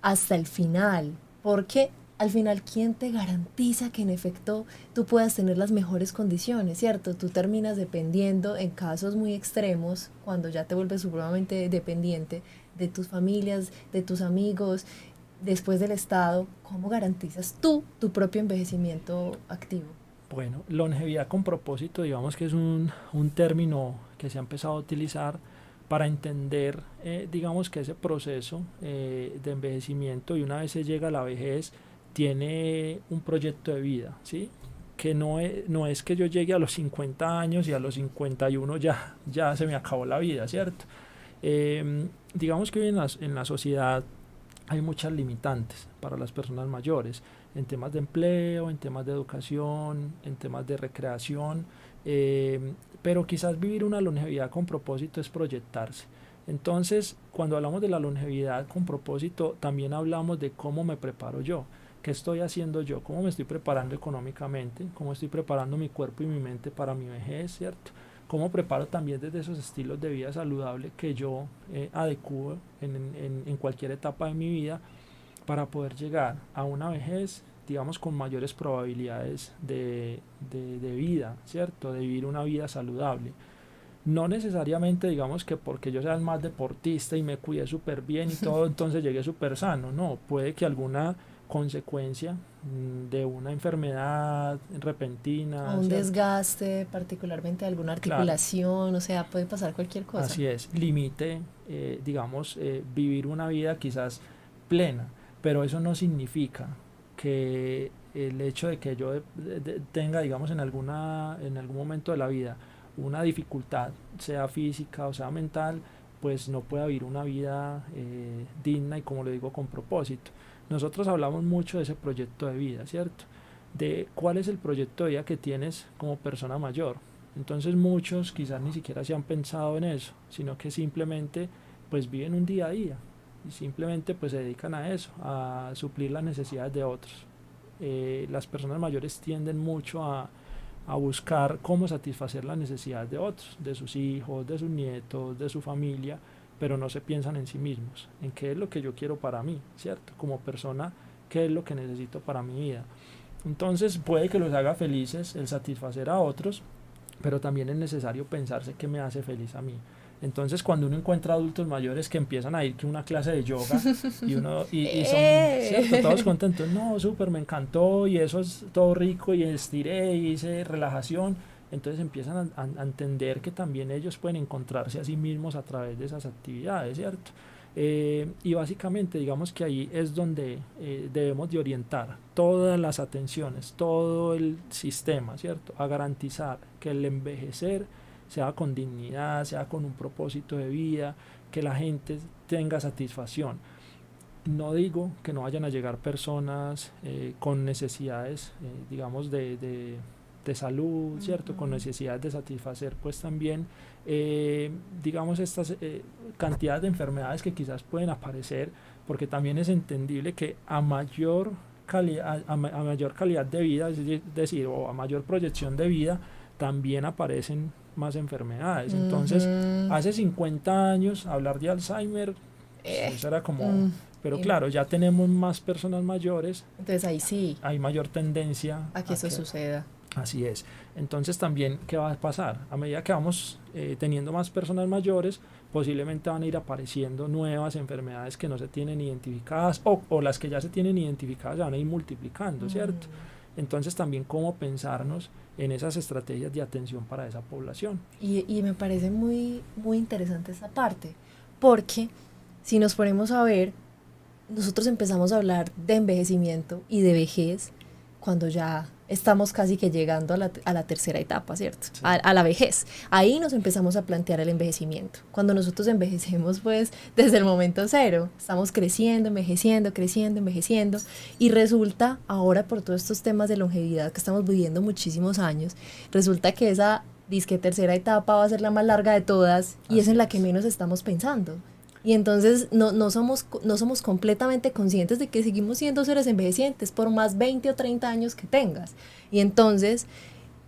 hasta el final? Porque al final, ¿quién te garantiza que en efecto tú puedas tener las mejores condiciones, cierto? Tú terminas dependiendo en casos muy extremos, cuando ya te vuelves supremamente dependiente de tus familias, de tus amigos, después del Estado. ¿Cómo garantizas tú tu propio envejecimiento activo? Bueno, longevidad con propósito, digamos que es un término que se ha empezado a utilizar para entender, digamos que ese proceso de envejecimiento y una vez se llega a la vejez, tiene un proyecto de vida, ¿sí? Que no es que yo llegue a los 50 años y a los 51 ya se me acabó la vida, ¿cierto? Digamos que hoy en la sociedad hay muchas limitantes para las personas mayores en temas de empleo, en temas de educación, en temas de recreación, pero quizás vivir una longevidad con propósito es proyectarse. Entonces, cuando hablamos de la longevidad con propósito, también hablamos de cómo me preparo yo, qué estoy haciendo yo, cómo me estoy preparando económicamente, cómo estoy preparando mi cuerpo y mi mente para mi vejez, ¿cierto? Cómo preparo también desde esos estilos de vida saludable que yo adecuo en cualquier etapa de mi vida para poder llegar a una vejez, digamos, con mayores probabilidades de vida, ¿cierto? De vivir una vida saludable. No necesariamente, digamos, que porque yo sea el más deportista y me cuidé súper bien y todo, entonces llegué súper sano. No, puede que alguna consecuencia de una enfermedad O repentina, un ¿cierto? desgaste, particularmente de alguna Claro, articulación, o sea, puede pasar cualquier cosa. así es, limite, digamos, vivir una vida quizás plena, pero eso no significa que el hecho de que yo tenga, digamos, en algún momento de la vida una dificultad, sea física o sea mental, pues no pueda vivir una vida digna y, como le digo, con propósito. Nosotros hablamos mucho de ese proyecto de vida, ¿cierto? De cuál es el proyecto de vida que tienes como persona mayor. Entonces muchos quizás ni siquiera se han pensado en eso, sino que simplemente pues viven un día a día y simplemente pues se dedican a eso, a suplir las necesidades de otros. Las personas mayores tienden mucho a buscar cómo satisfacer las necesidades de otros, de sus hijos, de sus nietos, de su familia, pero no se piensan en sí mismos, en qué es lo que yo quiero para mí, ¿cierto? Como persona, qué es lo que necesito para mi vida. Entonces puede que los haga felices el satisfacer a otros, pero también es necesario pensarse qué me hace feliz a mí. Entonces cuando uno encuentra adultos mayores que empiezan a ir que una clase de yoga y son, ¿cierto? Todos contentos, no, súper, me encantó y eso es todo rico y estiré y hice relajación, entonces empiezan a entender que también ellos pueden encontrarse a sí mismos a través de esas actividades, ¿cierto? Y básicamente digamos que ahí es donde debemos de orientar todas las atenciones, todo el sistema, ¿cierto? A garantizar que el envejecer sea con dignidad, sea con un propósito de vida, que la gente tenga satisfacción. No digo que no vayan a llegar personas con necesidades, digamos, de salud, ¿cierto? Con necesidades de satisfacer, pues también, digamos, estas cantidades de enfermedades que quizás pueden aparecer, porque también es entendible que a mayor a mayor calidad de vida, es decir, o a mayor proyección de vida, también aparecen más enfermedades. Entonces, Ujú. hace 50 años hablar de Alzheimer, pues, Eh, eso era como, mm, pero im- claro, ya tenemos más personas mayores, entonces ahí sí, hay mayor tendencia a que a eso que suceda. así es. Entonces también, ¿qué va a pasar? A medida que vamos teniendo más personas mayores, posiblemente van a ir apareciendo nuevas enfermedades que no se tienen identificadas o las que ya se tienen identificadas se van a ir multiplicando, ¿cierto? Mm. Entonces también cómo pensarnos en esas estrategias de atención para esa población. Y me parece muy, muy interesante esta parte, porque si nos ponemos a ver, nosotros empezamos a hablar de envejecimiento y de vejez cuando ya estamos casi que llegando a la tercera etapa, ¿cierto? Sí. A la vejez. Ahí nos empezamos a plantear el envejecimiento. Cuando nosotros envejecemos, pues, desde el momento cero, estamos creciendo, envejeciendo, y resulta, ahora por todos estos temas de longevidad que estamos viviendo muchísimos años, resulta que esa disque tercera etapa va a ser la más larga de todas, y es en la que menos estamos pensando. Y entonces no somos completamente conscientes de que seguimos siendo seres envejecientes por más 20 o 30 años que tengas. Y entonces,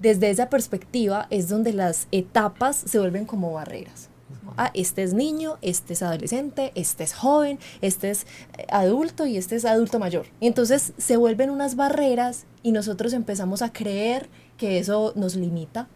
desde esa perspectiva es donde las etapas se vuelven como barreras. Ah, este es niño, este es adolescente, este es joven, este es adulto y este es adulto mayor. Y entonces se vuelven unas barreras y nosotros empezamos a creer que eso nos limita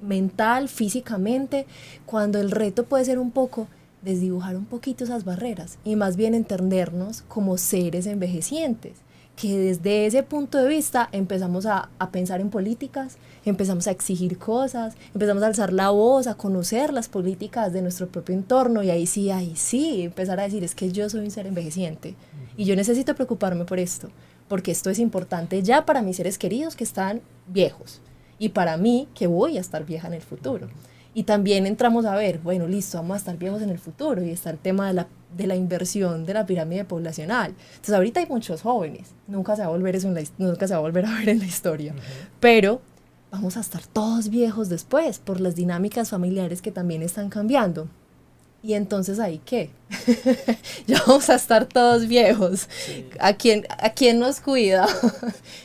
mental, físicamente, cuando el reto puede ser un poco desdibujar un poquito esas barreras y más bien entendernos como seres envejecientes, que desde ese punto de vista empezamos a pensar en políticas, empezamos a exigir cosas, empezamos a alzar la voz, a conocer las políticas de nuestro propio entorno y ahí sí, empezar a decir es que yo soy un ser envejeciente y yo necesito preocuparme por esto, porque esto es importante ya para mis seres queridos que están viejos y para mí que voy a estar vieja en el futuro. Y también entramos a ver, bueno, listo, vamos a estar viejos en el futuro y está el tema de la inversión de la pirámide poblacional. Entonces ahorita hay muchos jóvenes, nunca se va a volver a ver en la historia, pero vamos a estar todos viejos después por las dinámicas familiares que también están cambiando. Y entonces ahí qué, ya vamos a estar todos viejos, sí. ¿A quién nos cuida?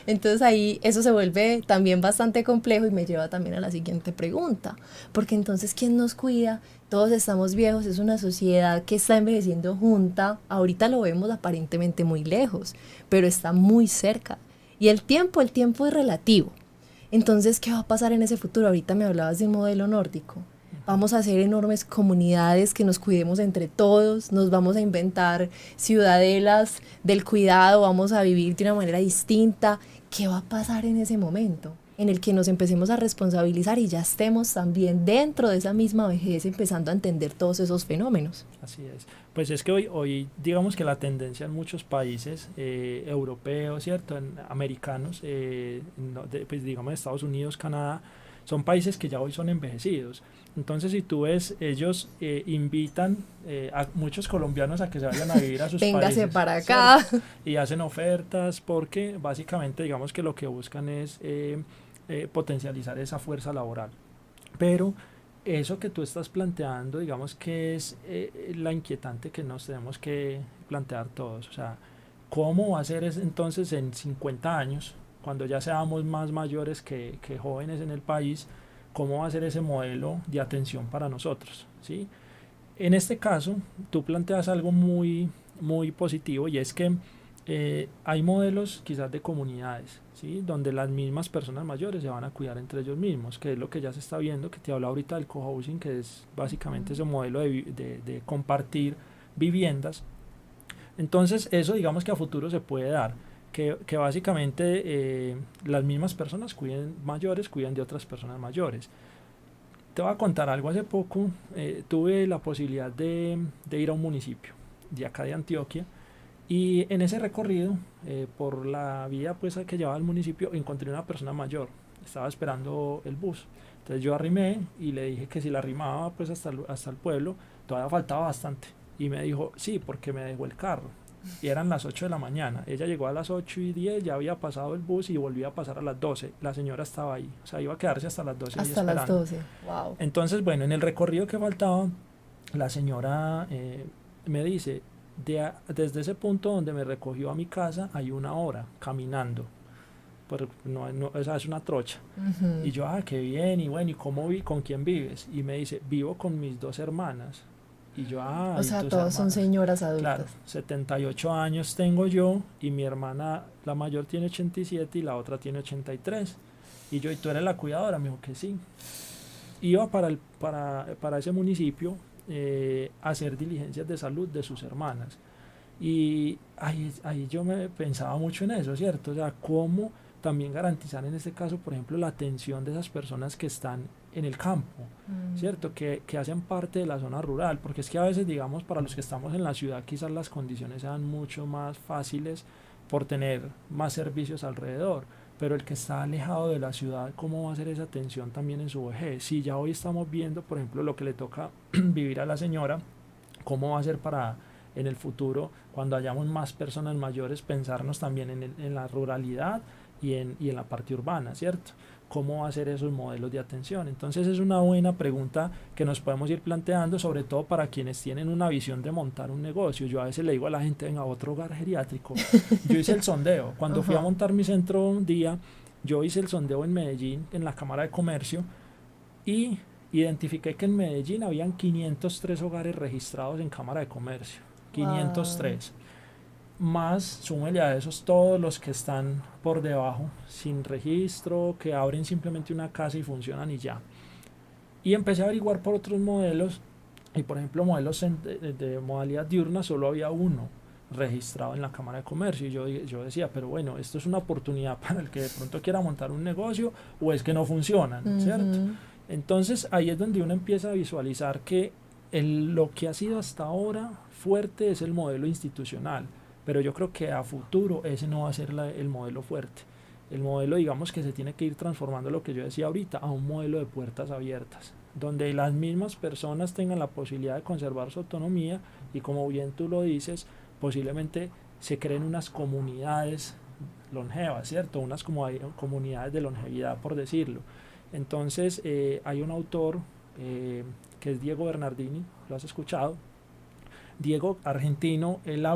Entonces ahí eso se vuelve también bastante complejo y me lleva también a la siguiente pregunta, porque entonces ¿quién nos cuida? Todos estamos viejos, es una sociedad que está envejeciendo junta, ahorita lo vemos aparentemente muy lejos, pero está muy cerca y el tiempo es relativo. Entonces, ¿qué va a pasar en ese futuro? Ahorita me hablabas de un modelo nórdico. Vamos a hacer enormes comunidades que nos cuidemos entre todos, nos vamos a inventar ciudadelas del cuidado, vamos a vivir de una manera distinta. ¿Qué va a pasar en ese momento en el que nos empecemos a responsabilizar y ya estemos también dentro de esa misma vejez empezando a entender todos esos fenómenos? Así es. Pues es que hoy digamos que la tendencia en muchos países europeos, ¿cierto? Americanos, pues digamos Estados Unidos, Canadá, son países que ya hoy son envejecidos. Entonces, si tú ves, ellos invitan a muchos colombianos a que se vayan a vivir a sus Véngase países. para acá. ¿Cierto? Y hacen ofertas porque básicamente digamos que lo que buscan es potencializar esa fuerza laboral. Pero eso que tú estás planteando, digamos que es la inquietante que nos tenemos que plantear todos. O sea, ¿cómo va a ser entonces en 50 años? Cuando ya seamos más mayores que jóvenes en el país, ¿cómo va a ser ese modelo de atención para nosotros? ¿Sí? En este caso, tú planteas algo muy, muy positivo y es que hay modelos quizás de comunidades, ¿sí? Donde las mismas personas mayores se van a cuidar entre ellos mismos, que es lo que ya se está viendo, que te hablaba ahorita del cohousing, que es básicamente ese modelo de compartir viviendas. Entonces, eso digamos que a futuro se puede dar. Que básicamente las mismas personas cuiden de otras personas mayores. Te voy a contar algo. Hace poco tuve la posibilidad de ir a un municipio de acá de Antioquia y en ese recorrido por la vía pues que llevaba al municipio encontré una persona mayor, estaba esperando el bus. Entonces yo arrimé y le dije que si la arrimaba pues hasta el pueblo todavía faltaba bastante y me dijo sí, porque me dejó el carro. Y eran las 8 de la mañana, ella llegó a las 8:10, ya había pasado el bus y volvía a pasar a las 12, la señora estaba ahí, o sea, iba a quedarse hasta las 12 hasta las 12, wow. Entonces, bueno, en el recorrido que faltaba, la señora me dice, desde ese punto donde me recogió a mi casa, hay 1 hora caminando, o sea, es una trocha, y yo, qué bien, y bueno, ¿y con quién vives? Y me dice, vivo con mis 2 hermanas. Y yo, o sea, todos son señoras adultas. Claro, 78 años tengo yo y mi hermana, la mayor tiene 87 y la otra tiene 83. Y yo, ¿y tú eres la cuidadora? Me dijo que sí. Iba para ese municipio a hacer diligencias de salud de sus hermanas. Y ahí yo me pensaba mucho en eso, ¿cierto? O sea, cómo también garantizar en este caso, por ejemplo, la atención de esas personas que están en el campo, ¿cierto? Que hacen parte de la zona rural, porque es que a veces, digamos, para los que estamos en la ciudad, quizás las condiciones sean mucho más fáciles por tener más servicios alrededor, pero el que está alejado de la ciudad, ¿cómo va a ser esa atención también en su vejez? Si ya hoy estamos viendo, por ejemplo, lo que le toca vivir a la señora, ¿cómo va a ser para en el futuro, cuando hayamos más personas mayores, pensarnos también en la ruralidad y en la parte urbana, ¿cierto? ¿Cómo va a ser esos modelos de atención? Entonces es una buena pregunta que nos podemos ir planteando, sobre todo para quienes tienen una visión de montar un negocio. Yo a veces le digo a la gente, venga, otro hogar geriátrico. Yo hice el sondeo. Cuando fui a montar mi centro un día, yo hice el sondeo en Medellín, en la Cámara de Comercio, y identifiqué que en Medellín habían 503 hogares registrados en Cámara de Comercio. 503. Más, súmele a esos todos los que están por debajo, sin registro, que abren simplemente una casa y funcionan y ya. Y empecé a averiguar por otros modelos, y por ejemplo modelos de modalidad diurna solo había uno registrado en la Cámara de Comercio, y yo decía, pero bueno, esto es una oportunidad para el que de pronto quiera montar un negocio, o es que no funcionan, ¿cierto? Entonces ahí es donde uno empieza a visualizar que lo que ha sido hasta ahora fuerte es el modelo institucional, pero yo creo que a futuro ese no va a ser el modelo fuerte. El modelo, digamos, que se tiene que ir transformando, lo que yo decía ahorita, a un modelo de puertas abiertas, donde las mismas personas tengan la posibilidad de conservar su autonomía y, como bien tú lo dices, posiblemente se creen unas comunidades longevas, ¿cierto? Unas comunidades de longevidad, por decirlo. Entonces hay un autor que es Diego Bernardini, ¿lo has escuchado? Diego, argentino, él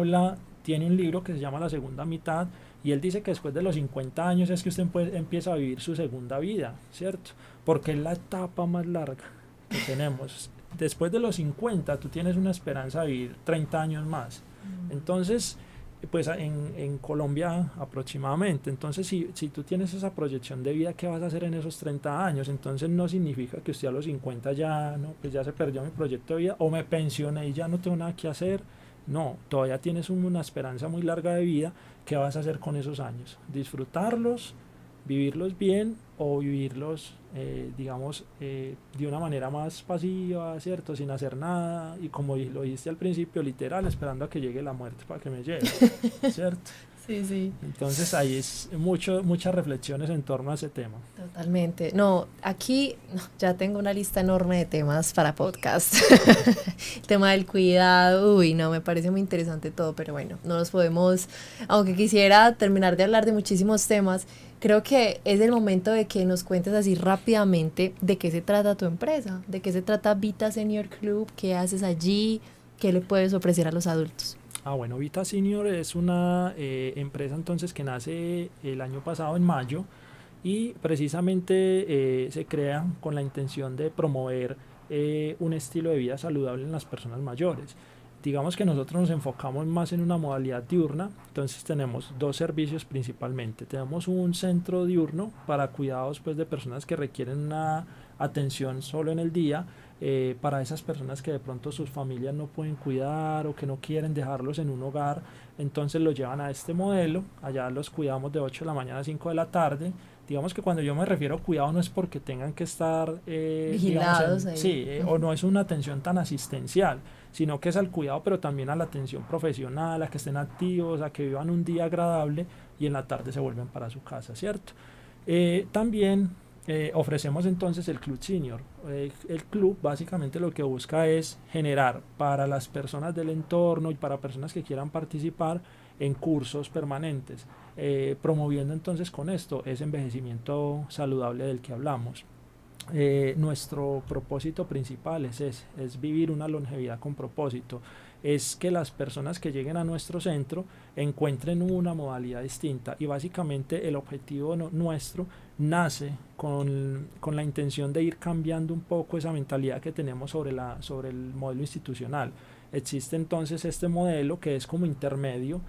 tiene un libro que se llama La Segunda Mitad, y él dice que después de los 50 años es que usted empieza a vivir su segunda vida, ¿cierto? Porque es la etapa más larga que tenemos. Después de los 50 tú tienes una esperanza de vivir 30 años más. Entonces, pues en Colombia aproximadamente, entonces si tú tienes esa proyección de vida, ¿qué vas a hacer en esos 30 años? Entonces no significa que usted a los 50 ya, no, pues ya se perdió mi proyecto de vida, o me pensioné y ya no tengo nada que hacer. No, todavía tienes una esperanza muy larga de vida. ¿Qué vas a hacer con esos años? ¿Disfrutarlos, vivirlos bien, o vivirlos, digamos, de una manera más pasiva, ¿cierto? Sin hacer nada, y como lo dijiste al principio, literal, esperando a que llegue la muerte para que me lleve, ¿cierto? Sí, sí. Entonces ahí es muchas reflexiones en torno a ese tema. Totalmente. No, aquí ya tengo una lista enorme de temas para podcast. El tema del cuidado, uy, no, me parece muy interesante todo, pero bueno, no nos podemos, aunque quisiera terminar de hablar de muchísimos temas, creo que es el momento de que nos cuentes así rápidamente de qué se trata tu empresa, de qué se trata Vita Senior Club, qué haces allí, qué le puedes ofrecer a los adultos. Bueno, Vita Senior es una empresa entonces que nace el año pasado en mayo, y precisamente se crea con la intención de promover un estilo de vida saludable en las personas mayores. Digamos que nosotros nos enfocamos más en una modalidad diurna, entonces tenemos dos servicios principalmente. Tenemos un centro diurno para cuidados, pues, de personas que requieren una atención solo en el día, para esas personas que de pronto sus familias no pueden cuidar o que no quieren dejarlos en un hogar, entonces los llevan a este modelo. Allá los cuidamos de 8 de la mañana a 5 de la tarde. Digamos que cuando yo me refiero a cuidado no es porque tengan que estar vigilados, o no es una atención tan asistencial, sino que es al cuidado, pero también a la atención profesional, a que estén activos, a que vivan un día agradable y en la tarde se vuelven para su casa, ¿cierto? También ofrecemos entonces el Club Senior. El club básicamente lo que busca es generar para las personas del entorno y para personas que quieran participar en cursos permanentes, promoviendo entonces con esto ese envejecimiento saludable del que hablamos. Nuestro propósito principal es vivir una longevidad con propósito. Es que las personas que lleguen a nuestro centro encuentren una modalidad distinta, y básicamente el objetivo nuestro nace con la intención de ir cambiando un poco esa mentalidad que tenemos sobre el modelo institucional. Existe entonces este modelo que es como intermedio,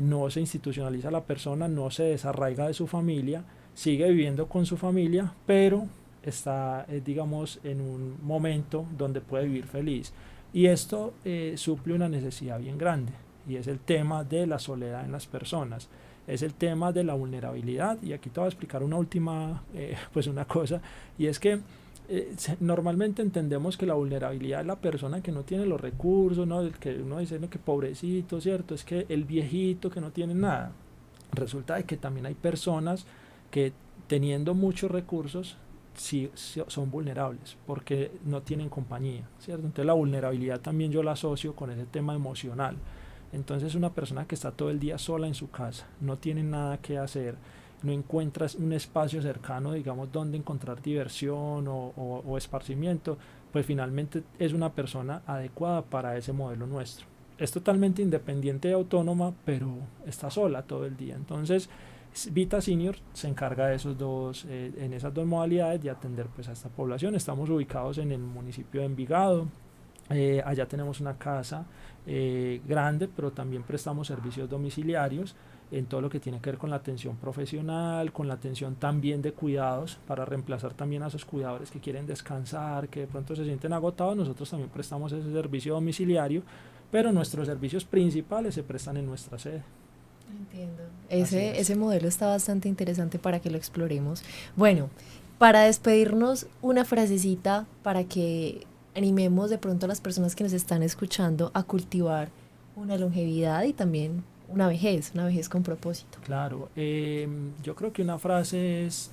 no se institucionaliza la persona, no se desarraiga de su familia, sigue viviendo con su familia, pero está, digamos, en un momento donde puede vivir feliz. Y esto suple una necesidad bien grande, y es el tema de la soledad en las personas, es el tema de la vulnerabilidad. Y aquí te voy a explicar una última, pues una cosa, y es que normalmente entendemos que la vulnerabilidad es la persona que no tiene los recursos, ¿no? El que uno dice, no, que pobrecito, ¿cierto? Es que el viejito que no tiene nada. Resulta de que también hay personas que teniendo muchos recursos sí son vulnerables porque no tienen compañía, ¿cierto? Entonces la vulnerabilidad también yo la asocio con ese tema emocional. Entonces una persona que está todo el día sola en su casa, no tiene nada que hacer, no encuentras un espacio cercano, digamos, donde encontrar diversión o esparcimiento, pues finalmente es una persona adecuada para ese modelo nuestro. Es totalmente independiente y autónoma, pero está sola todo el día. Entonces, Vita Senior se encarga de esos dos, en esas dos modalidades de atender pues a esta población. Estamos ubicados en el municipio de Envigado. Allá tenemos una casa grande, pero también prestamos servicios domiciliarios en todo lo que tiene que ver con la atención profesional, con la atención también de cuidados, para reemplazar también a esos cuidadores que quieren descansar, que de pronto se sienten agotados. Nosotros también prestamos ese servicio domiciliario, pero nuestros servicios principales se prestan en nuestra sede. Entiendo. Ese modelo está bastante interesante para que lo exploremos. Bueno, para despedirnos, una frasecita para que animemos de pronto a las personas que nos están escuchando a cultivar una longevidad y también una vejez con propósito. Claro, yo creo que una frase es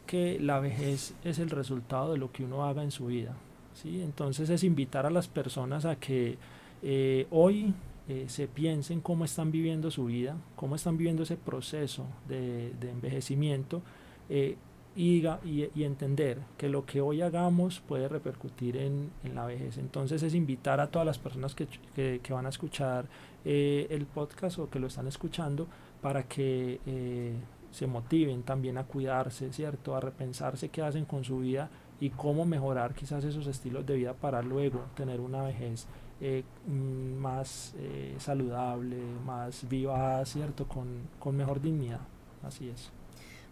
que la vejez es el resultado de lo que uno haga en su vida, ¿sí? Entonces es invitar a las personas a que hoy se piensen cómo están viviendo su vida, cómo están viviendo ese proceso de envejecimiento, y entender que lo que hoy hagamos puede repercutir en la vejez. Entonces es invitar a todas las personas que van a escuchar el podcast o que lo están escuchando para que se motiven también a cuidarse, ¿cierto? A repensarse qué hacen con su vida y cómo mejorar quizás esos estilos de vida para luego tener una vejez más saludable, más viva, ¿cierto? Con mejor dignidad. Así es.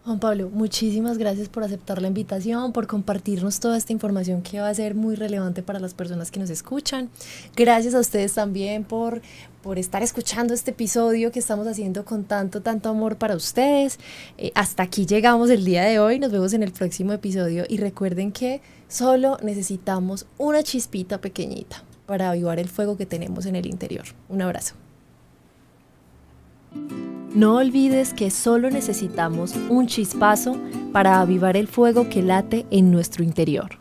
Juan Pablo, muchísimas gracias por aceptar la invitación, por compartirnos toda esta información que va a ser muy relevante para las personas que nos escuchan. Gracias a ustedes también por estar escuchando este episodio que estamos haciendo con tanto amor para ustedes. Hasta aquí llegamos el día de hoy, nos vemos en el próximo episodio y recuerden que solo necesitamos una chispita pequeñita para avivar el fuego que tenemos en el interior. Un abrazo. No olvides que solo necesitamos un chispazo para avivar el fuego que late en nuestro interior.